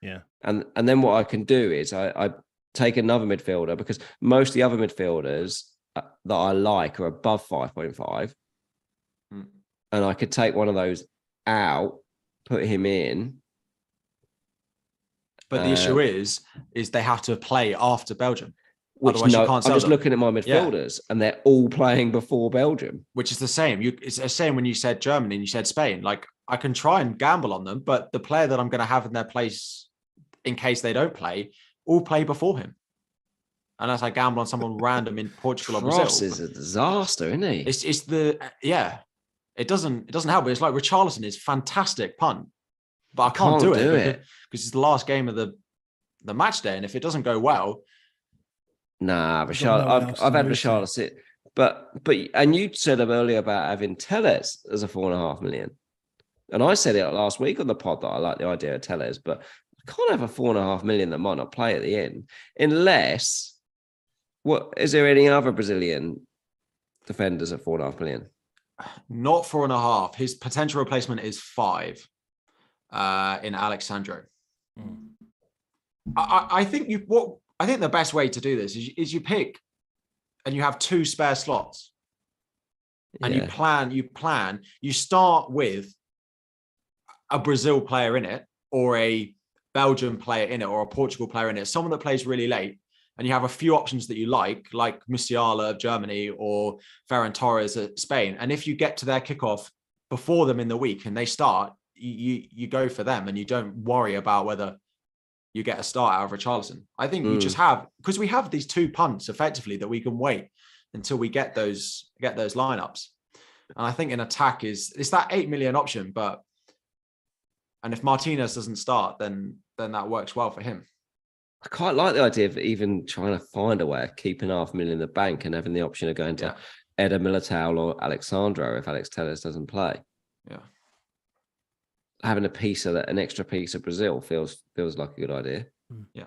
Yeah, and then what I can do is I take another midfielder because most of the other midfielders that I like are above 5.5. and I could take one of those out, put him in. But the issue is they have to play after Belgium. Which Otherwise, you can't sell I'm just them. looking at my midfielders, and they're all playing before Belgium. Which is the same. It's the same when you said Germany and you said Spain. Like, I can try and gamble on them, but the player that I'm going to have in their place in case they don't play, all play before him. Unless I gamble on someone random in Portugal or Brazil. Cross is a disaster, isn't he? It's the It doesn't help. But it's like Richarlison is fantastic punt, but I can't do it because it's the last game of the match day, and if it doesn't go well, nah, Richarlison. I've had Richarlison, but and you said earlier about having Telles as a 4.5 million, and I said it last week on the pod that I like the idea of Telles, but I can't have a 4.5 million that might not play at the end unless. What is there any other Brazilian defenders at 4.5 million? Not 4.5. His potential replacement is 5 in Alexandro. I think the best way to do this is you pick and you have 2 spare slots. And you plan, you start with a Brazil player in it, or a Belgium player in it, or a Portugal player in it, someone that plays really late. And you have a few options that you like Musiala of Germany or Ferran Torres at Spain. And if you get to their kickoff before them in the week and they start, you go for them and you don't worry about whether you get a start out of Richarlison. I think you just have, because we have these 2 punts effectively that we can wait until we get those lineups. And I think in attack it's that 8 million option, and if Martinez doesn't start, then that works well for him. I quite like the idea of even trying to find a way of keeping $500,000 in the bank and having the option of going to Eder Militao or Alexandro if Alex Telles doesn't play. Yeah. Having an extra piece of Brazil feels like a good idea. Yeah.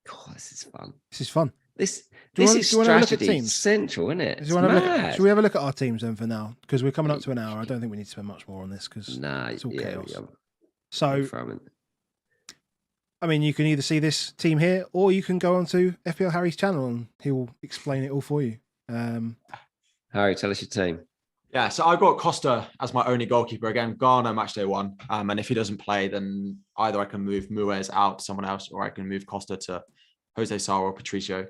God, this is fun. This is fun. This is strategy central, isn't it? Should we have a look at our teams then for now? Because we're coming up to an hour. I don't think we need to spend much more on this because it's all chaos. So, I mean, you can either see this team here or you can go onto FPL Harry's channel and he will explain it all for you. Harry, tell us your team. Yeah, so I've got Costa as my only goalkeeper. Again, Ghana Matchday 1. And if he doesn't play, then either I can move Muez out to someone else or I can move Costa to Jose Sá or Patricio.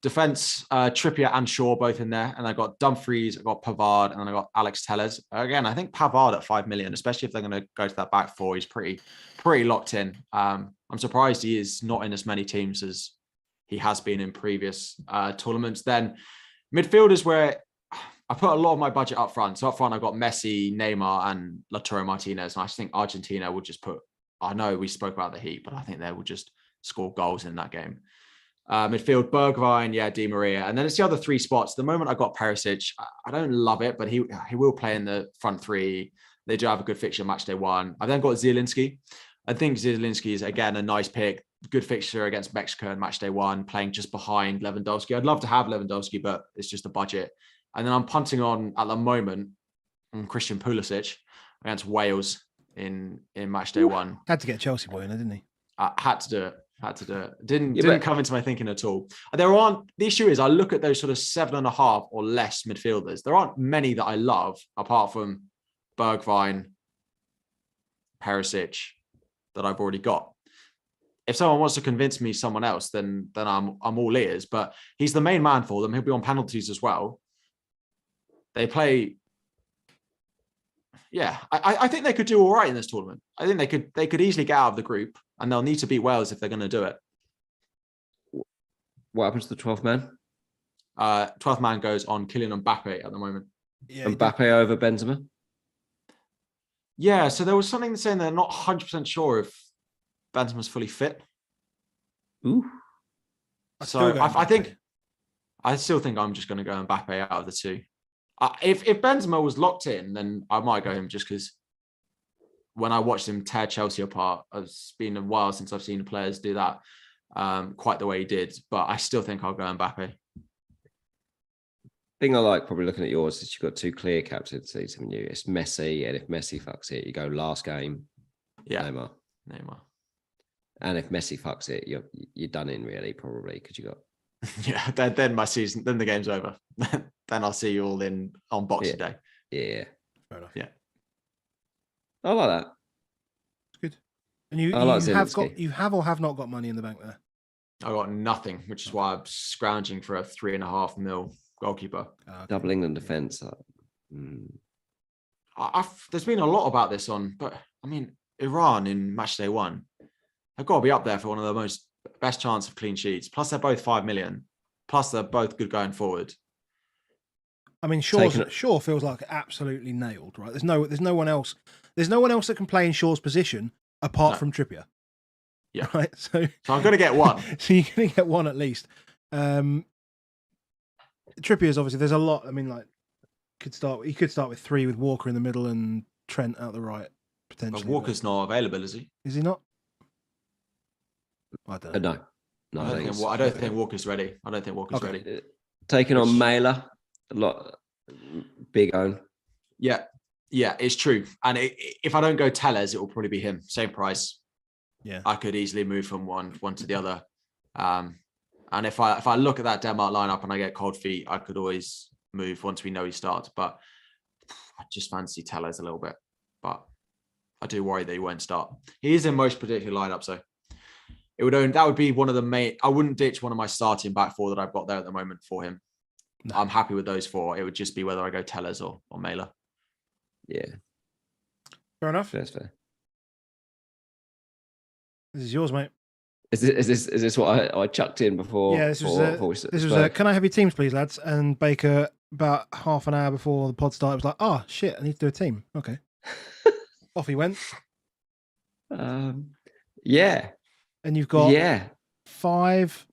Defense, Trippier and Shaw both in there. And I got Dumfries, I got Pavard, and then I got Alex Telles. Again, I think Pavard at 5 million, especially if they're going to go to that back 4, he's pretty locked in. I'm surprised he is not in as many teams as he has been in previous tournaments. Then midfielders where I put a lot of my budget up front. So up front, I've got Messi, Neymar, and Lautaro Martinez. And I just think Argentina will just I know we spoke about the heat, but I think they will just score goals in that game. Midfield, Bergwijn, Di Maria. And then it's the other 3 spots. The moment I got Perisic, I don't love it, but he will play in the front 3. They do have a good fixture match day 1. I've then got Zielinski. I think Zielinski is, again, a nice pick. Good fixture against Mexico in match day 1, playing just behind Lewandowski. I'd love to have Lewandowski, but it's just a budget. And then I'm punting on, at the moment, on Christian Pulisic against Wales in match day 1. Had to get Chelsea boy in there, didn't he? I had to do it. Didn't come into my thinking at all. The issue is I look at those sort of 7.5 or less midfielders. There aren't many that I love apart from Bergwijn, Perisic that I've already got. If someone wants to convince me someone else, then I'm all ears. But he's the main man for them. He'll be on penalties as well. They play. Yeah, I think they could do all right in this tournament. I think they could easily get out of the group, and they'll need to beat Wales if they're going to do it. What happens to the 12th man? 12th man goes on Kylian Mbappe at the moment. Yeah, Mbappe over Benzema? Yeah, so there was something saying they're not 100% sure if Benzema's fully fit. Ooh. So I still think I'm just going to go Mbappe out of the 2. If Benzema was locked in, then I might go him just because when I watched him tear Chelsea apart, it's been a while since I've seen players do that quite the way he did. But I still think I'll go Mbappe. Thing I like probably looking at yours is you've got 2 clear captaincies, haven't you? It's Messi, and if Messi fucks it, you go last game. Yeah, Neymar. And if Messi fucks it, you're done in really probably because you got. Yeah, then my season, then the game's over. then I'll see you all in on Boxing Day. Yeah. Fair enough. Yeah. I like that. It's good. And you have or have not got money in the bank there? I got nothing, which is why I'm scrounging for a 3.5 mil goalkeeper. Okay. Double England defence. There's been a lot about this but I mean, Iran in Matchday One, they've got to be up there for one of the best chance of clean sheets. Plus, they're both 5 million. Plus, they're both good going forward. I mean, Shaw feels like absolutely nailed, right? There's no one else. There's no one else that can play in Shaw's position apart from Trippier. Yeah. Right. So I'm going to get one. So you're going to get one at least. Trippier's obviously, there's a lot. I mean, like, he could start with 3 with Walker in the middle and Trent out the right, potentially. But Walker's not available, is he? Is he not? I don't know. No, I don't think Walker's ready. I don't think Walker's ready. Taking on Mailer, a lot, big own. Yeah, it's true. And if I don't go Tellez, it will probably be him. Same price. Yeah, I could easily move from one to the other. And if I look at that Denmark lineup and I get cold feet, I could always move once we know he starts. But I just fancy Tellez a little bit. But I do worry that he won't start. He is in most predicted lineups, so that would be one of the main. I wouldn't ditch one of my starting back 4 that I've got there at the moment for him. No. I'm happy with those 4. It would just be whether I go Tellez or Mailer. Yeah, fair enough. That's fair. This is yours, mate. Is this what I chucked in before? Yeah, this was. Can I have your teams, please, lads? And Baker, about half an hour before the pod started, was like, "Oh shit, I need to do a team." Okay, off he went. Yeah. And you've got 5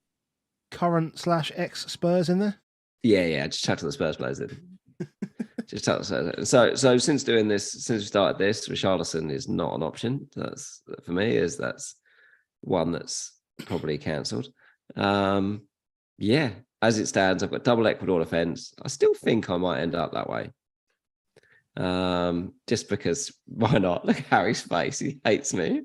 current / ex Spurs in there. Yeah. Just chucked the Spurs players in. Just chucked the Spurs. So since doing this, since we started this, Richarlison is not an option. That's for me. That's one that's probably cancelled. As it stands, I've got double Ecuador defence. I still think I might end up that way. Just because, why not? Look at Harry's face. He hates me.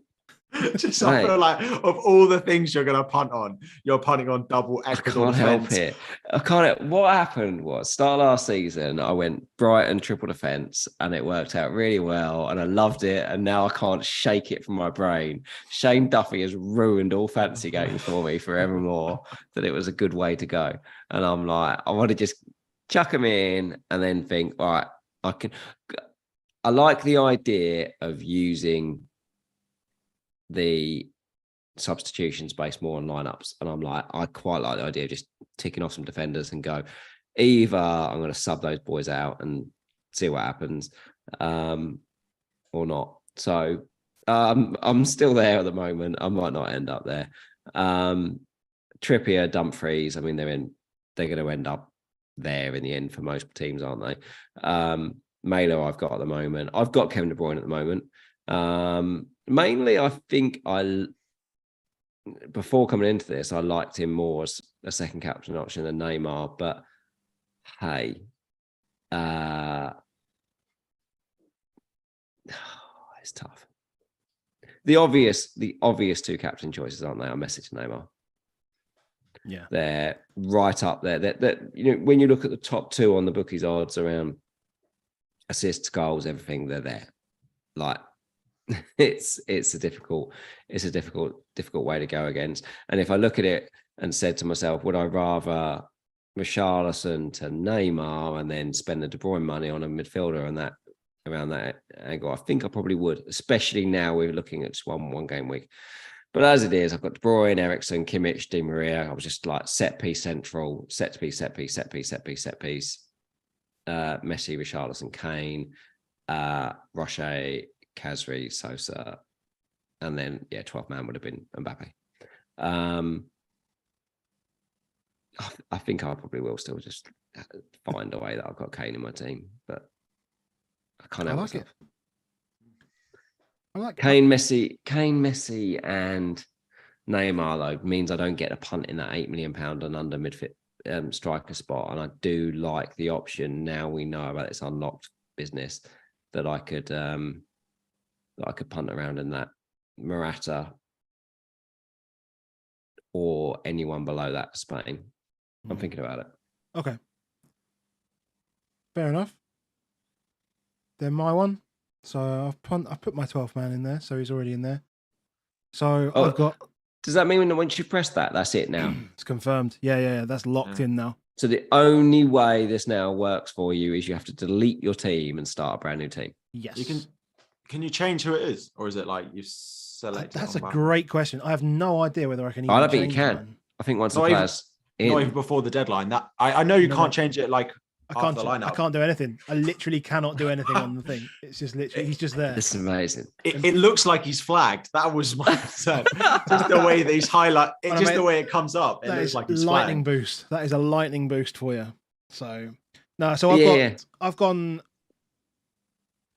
Just I feel like of all the things you're going to punt on, you're punting on double Ecuador defence. I can't help it. What happened was, start last season, I went Brighton triple defence and it worked out really well and I loved it. And now I can't shake it from my brain. Shane Duffy has ruined all fantasy games for me forevermore, that it was a good way to go. And I'm like, I want to just chuck him in and then think, all right, I like the idea of using the substitution space more on lineups, and I'm like, I quite like the idea of just ticking off some defenders and go, either I'm going to sub those boys out and see what happens, or not. So I'm still there at the moment. I might not end up there. Trippier, Dumfries, I mean, they're going to end up there in the end for most teams, aren't they? Mailer I've got at the moment. I've got Kevin De Bruyne at the moment. Mainly, I think before coming into this, I liked him more as a second captain option than Neymar. But hey, it's tough. The obvious 2 captain choices, aren't they? I message Neymar. Yeah, they're right up there. That when you look at the top 2 on the bookies odds around assists, goals, everything, they're there. Like, it's a difficult way to go against. And if I look at it and said to myself, would I rather Richarlison to Neymar and then spend the De Bruyne money on a midfielder and that around that angle? I think I probably would, especially now we're looking at just one game week. But as it is, I've got De Bruyne, Eriksen, Kimmich, Di Maria. I was just like set piece central, set piece. Messi, Richarlison, Kane, Roche, Kazri, Sosa, and then 12th man would have been Mbappe. I think I probably will still just find a way that I've got Kane in my team, but I can't help myself. I like Kane, Messi, and Neymar though means I don't get a punt in that £8 million and under midfield striker spot, and I do like the option now we know about this unlocked business that I could punt around in that Morata or anyone below that for Spain. I'm thinking about it. Okay. fair enough. Then my one. So I put my 12th man in there, so he's already in there. So I've got. Does that mean that once you press that, that's it now? It's confirmed. Yeah. That's locked in now. So the only way this now works for you is you have to delete your team and start a brand new team. Yes. You can you change who it is, or is it like you select? That's a great question. I have no idea whether I can. Even I don't think change you can. mine. I think once the player's not even before the deadline. That I know you can't change it like. I can't do anything. I literally cannot do anything on the thing. It's just literally he's just there. This is amazing. It looks like he's flagged. That was my concern. Just the way that he's the way it comes up. It looks like he's lightning flagged. Boost. That is a lightning boost for you. So no,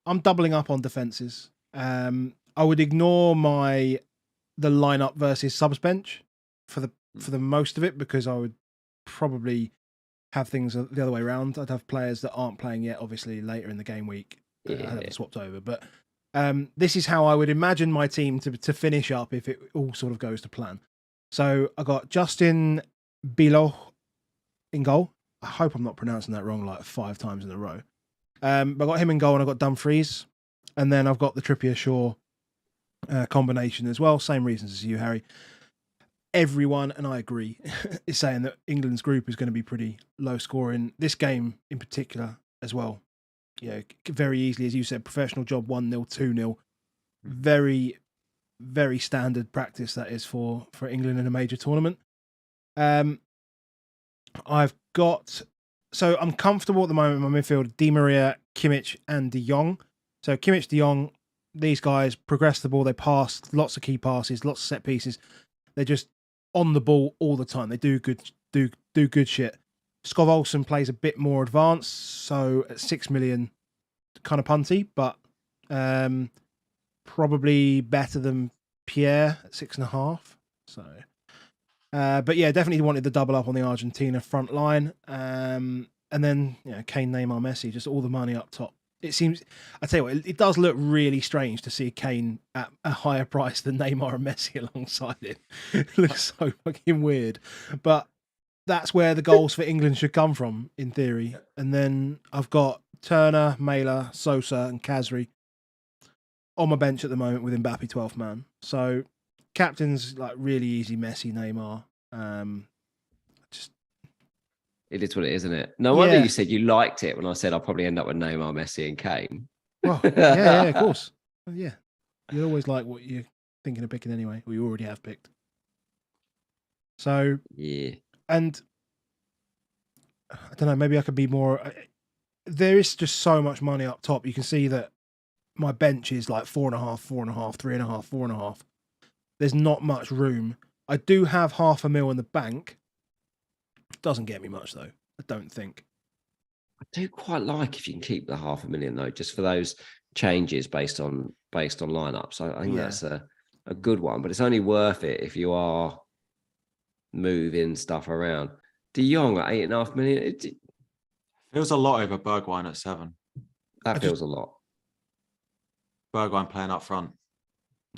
I'm doubling up on defenses. I would ignore the lineup versus subs bench for the most of it, because I would probably have things the other way around. I'd have players that aren't playing yet, obviously later in the game week. I'd have them swapped over. But this is how I would imagine my team to finish up if it all sort of goes to plan. So I got Justin Bilo in goal. I hope I'm not pronouncing that wrong like 5 times in a row. But I got him in goal, and I got Dumfries. And then I've got the Trippier-Shaw combination as well. Same reasons as you, Harry. Everyone, and I agree, is saying that England's group is going to be pretty low scoring. This game in particular as well. Yeah, very easily, as you said, professional job 1-0, 2-0. Very, very standard practice that is for England in a major tournament. I'm comfortable at the moment in my midfield, Di Maria, Kimmich, and De Jong. So Kimmich, De Jong, these guys progress the ball, they pass, lots of key passes, lots of set pieces. They're just on the ball all the time. They do good shit. Skov Olsen plays a bit more advanced, so at 6 million, kind of punty, but probably better than Pierre at 6.5. So, but yeah, definitely wanted the double up on the Argentina front line, and then Kane, Neymar, Messi, just all the money up top. It seems, I tell you what, it does look really strange to see Kane at a higher price than Neymar and Messi alongside it. It looks so fucking weird. But that's where the goals for England should come from, in theory. And then I've got Turner, Mela, Sosa, and Kazri on my bench at the moment with Mbappe 12th man. So captain's like really easy, Messi, Neymar. It is what it is, isn't it? No wonder you said you liked it when I said I'll probably end up with Neymar, Messi, and Kane. Well, yeah, of course. Yeah. You always like what you're thinking of picking anyway, or you already have picked. So, yeah. And I don't know, maybe I could be more. There is just so much money up top. You can see that my bench is like 4.5, 4.5, 3.5, 4.5. There's not much room. I do have $500,000 in the bank. Doesn't get me much though, I don't think. I do quite like if you can keep the $500,000 though, just for those changes based on lineups. I think that's a good one, but it's only worth it if you are moving stuff around. De Jong at 8.5 million. It feels a lot over Bergwijn at 7. That feels a lot. Bergwijn playing up front.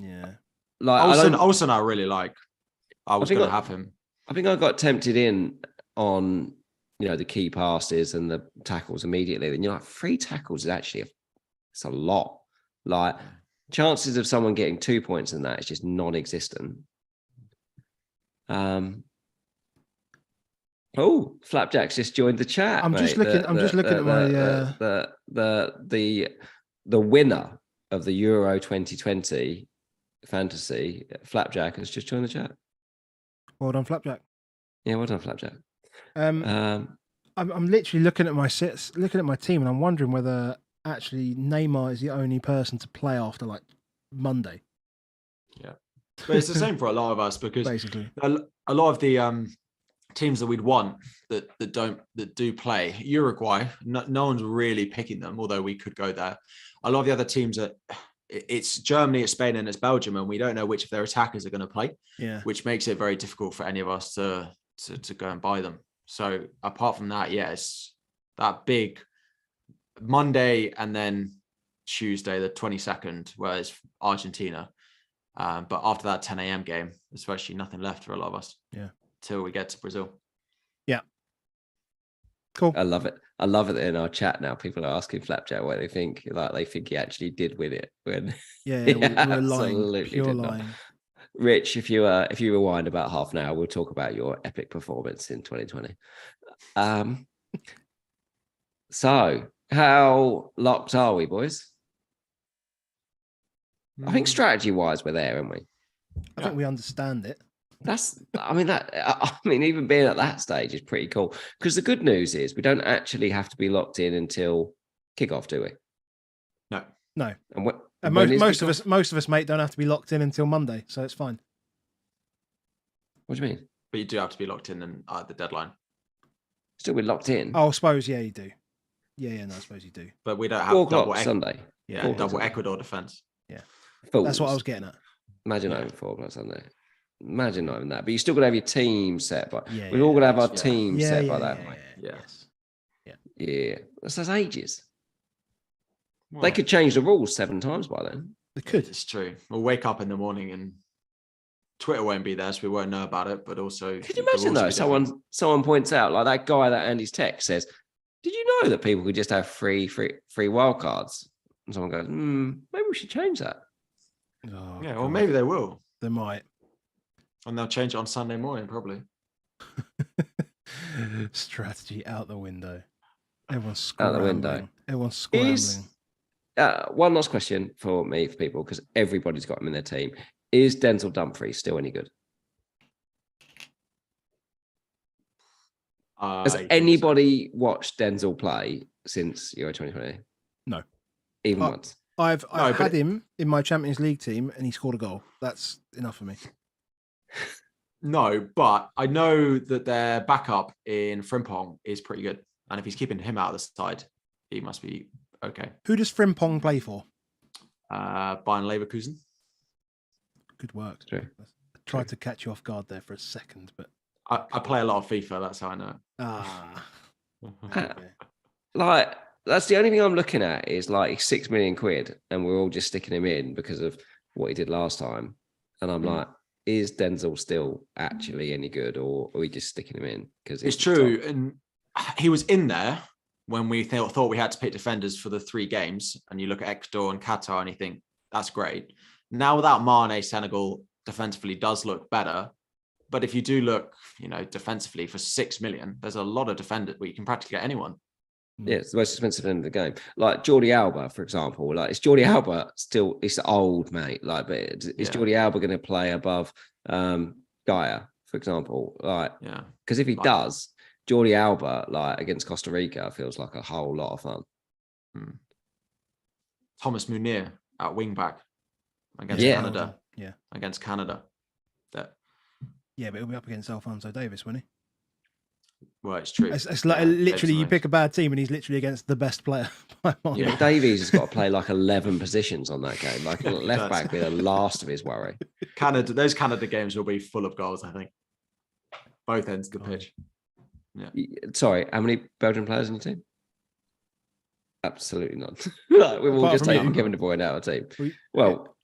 Yeah. Like Olsen I really like. I was going to have him. I think I got tempted in on, the key passes and the tackles immediately. Then you're like, 3 tackles is actually it's a lot. Like chances of someone getting 2 points in that is just non-existent. Oh, Flapjack's just joined the chat. I'm just looking at my the winner of the Euro 2020 fantasy, Flapjack, has just joined the chat. Well done, Flapjack. Yeah, well done, Flapjack. I'm literally looking at my team, and I'm wondering whether actually Neymar is the only person to play after like Monday. Yeah, but it's the same for a lot of us because basically a lot of the teams that we'd want that do play Uruguay. No one's really picking them, although we could go there. A lot of the other teams it's Germany, it's Spain, and it's Belgium, and we don't know which of their attackers are going to play. Yeah, which makes it very difficult for any of us to go and buy them. So apart from that, it's that big Monday and then Tuesday, the 22nd, where it's Argentina. But after that 10 a.m. game, there's actually nothing left for a lot of us. Yeah, till we get to Brazil. Yeah. Cool. I love it. I love it that in our chat now, people are asking Flapjack what they think. Like they think he actually did win it when Yeah, we're lying. absolutely Pure did not. lying. Rich, if you rewind about half an hour, we'll talk about your epic performance in 2020. So how locked are we, boys? I think strategy-wise, we're there, aren't we? I think we understand it. I mean, even being at that stage is pretty cool. Because the good news is we don't actually have to be locked in until kickoff, do we? No. And most of us, mate, don't have to be locked in until Monday, so it's fine. What do you mean? But you do have to be locked in at the deadline. Still be locked in. Oh, I suppose, yeah, you do. Yeah, no, I suppose you do. But we don't have 4 o'clock double Sunday. Yeah, double Ecuador defense. Yeah. Fools. That's what I was getting at. Imagine having 4 o'clock Sunday. Imagine not having that. But you're still gonna have your team set by we're all gonna have our team set by that point. Yeah. That's ages. Well, they could change the rules 7 times by then. They could. It's true. We'll wake up in the morning and Twitter won't be there, so we won't know about it. But also, could you imagine though? Someone points out, like that guy that Andy's text says, "Did you know that people could just have free wild cards?" And someone goes, "Maybe we should change that." Oh, yeah, or maybe they will. They might, and they'll change it on Sunday morning, probably. Strategy out the window. Everyone's scrambling. Out the window. Everyone's scrambling. One last question for people, because everybody's got him in their team. Is Denzel Dumfries still any good? Has anybody watched Denzel play since Euro 2020? No. Even once? I've had him in my Champions League team and he scored a goal. That's enough for me. No, but I know that their backup in Frimpong is pretty good. And if he's keeping him out of the side, he must be okay. Who does Frimpong play for? Bayern Leverkusen. Good work. I tried to catch you off guard there for a second, but I play a lot of FIFA. That's how I know. Okay. Like that's the only thing I'm looking at is like £6 million, and we're all just sticking him in because of what he did last time. And I'm like, is Denzel still actually any good, or are we just sticking him in? Because it's true, and he was in there when we thought we had to pick defenders for the 3 games. And you look at Ecuador and Qatar, and you think that's great. Now without Mane, Senegal defensively does look better. But if you do look, defensively for 6 million, there's a lot of defenders where you can practically get anyone. Yeah, it's the most expensive end of the game. Like Jordi Alba, for example. Like, is Jordi Alba still? It's old, mate. Like, but is Jordi Alba going to play above Gaia, for example? Like, yeah, because if he does, Jordi Alba, like against Costa Rica, feels like a whole lot of fun. Thomas Munir at wing back against Canada. Yeah, against Canada. Yeah, but he'll be up against Alphonso Davies, won't he? Well, it's true. It's like literally you pick a bad team and he's literally against the best player. Yeah, Davies has got to play like 11 positions on that game. Like left back be the last of his worry. Those Canada games will be full of goals, I think. Both ends of the pitch. Yeah. Sorry, how many Belgian players in your team? Absolutely none. Like, we've all just taken Kevin De Bruyne out of the team.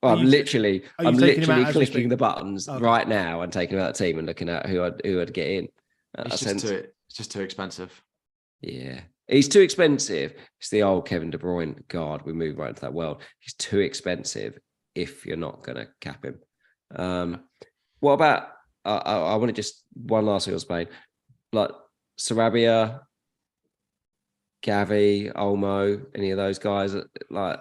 I'm literally clicking the buttons right now and taking him out of the team and looking at who I'd get in. It's just too expensive. Yeah, he's too expensive. It's the old Kevin De Bruyne. God, we move right into that world. He's too expensive if you're not going to cap him. What about? I want to just one last thing on Spain, like Sarabia, Gavi, Olmo, any of those guys? Like,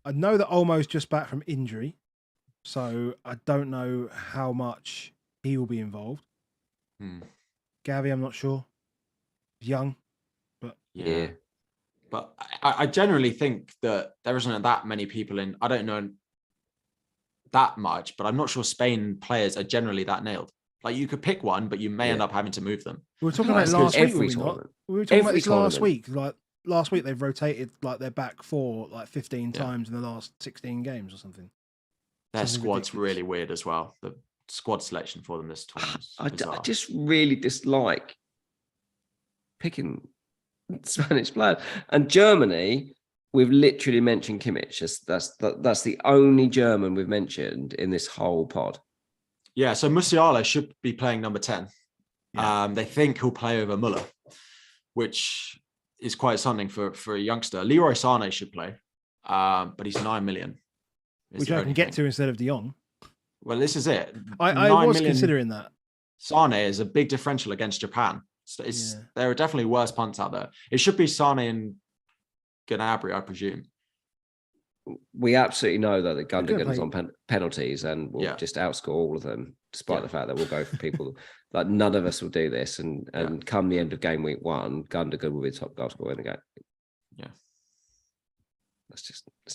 I know that Olmo's just back from injury, so I don't know how much he will be involved. Gavi, I'm not sure. Young, but yeah. But I generally think that there isn't that many people in. I don't know that much, but I'm not sure Spain players are generally that nailed. Like you could pick one, but you may end up having to move them. We were talking about last week, we were talking about this last week. Like last week, they've rotated like their back 4 like 15 times in the last 16 games or something. Their squad's really weird as well. The squad selection for them this tournament. I just really dislike picking Spanish players. And Germany, we've literally mentioned Kimmich. That's the only German we've mentioned in this whole pod. Yeah, so Musiala should be playing number 10. Yeah. They think he'll play over Muller. which is quite something for a youngster. Leroy Sané should play, but he's 9 million. Which I can get to instead of De Jong. Well, this is it. I was considering that. Sané is a big differential against Japan. So there are definitely worse punts out there. It should be Sané and Gnabry, I presume. We absolutely know though that Gundogan's on penalties and will just outscore all of them, despite the fact that we'll go for people like none of us will do this. And come the end of game week 1, Gundogan will be the top goal scorer in the game. Yeah, that's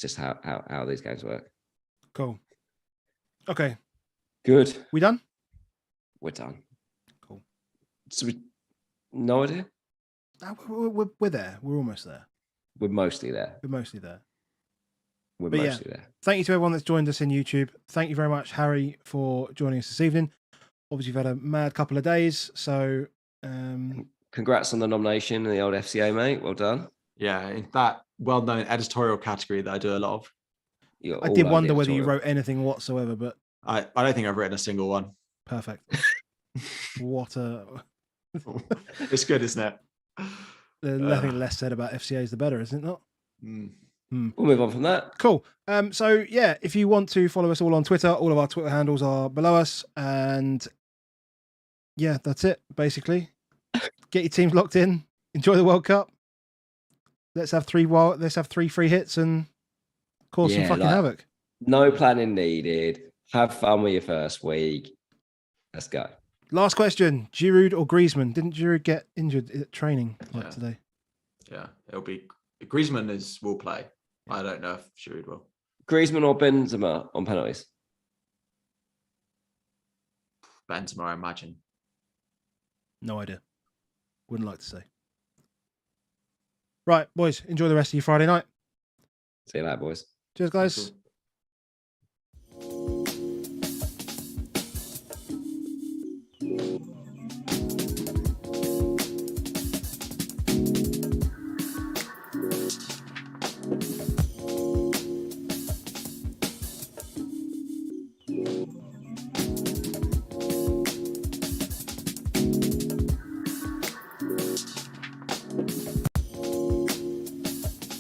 just how these games work. Cool. Okay. Good. We done? We're done. Cool. So no idea. No, we're there. We're almost there. We're mostly there. We're mostly there. There. Thank you to everyone that's joined us in YouTube. Thank you very much, Harry, for joining us this evening. Obviously, you've had a mad couple of days, so congrats on the nomination in the old FCA, mate. Well done. Yeah, in that well-known editorial category that I do a lot of. I did wonder whether you wrote anything whatsoever, but I don't think I've written a single one. Perfect. What a it's good, isn't it? There's nothing less said about FCAs the better, isn't it not? We'll move on from that. Cool. So yeah, if you want to follow us all on Twitter, all of our Twitter handles are below us, and yeah, that's it basically. Get your teams locked in. Enjoy the World Cup. Let's have 3 free hits and cause some fucking havoc. No planning needed. Have fun with your first week. Let's go. Last question: Giroud or Griezmann? Didn't Giroud get injured at training today? Yeah, it'll be Griezmann will play. I don't know if Giroud will. Griezmann or Benzema on penalties? Benzema, I imagine. No idea. Wouldn't like to say. Right, boys. Enjoy the rest of your Friday night. See you later, boys. Cheers, guys.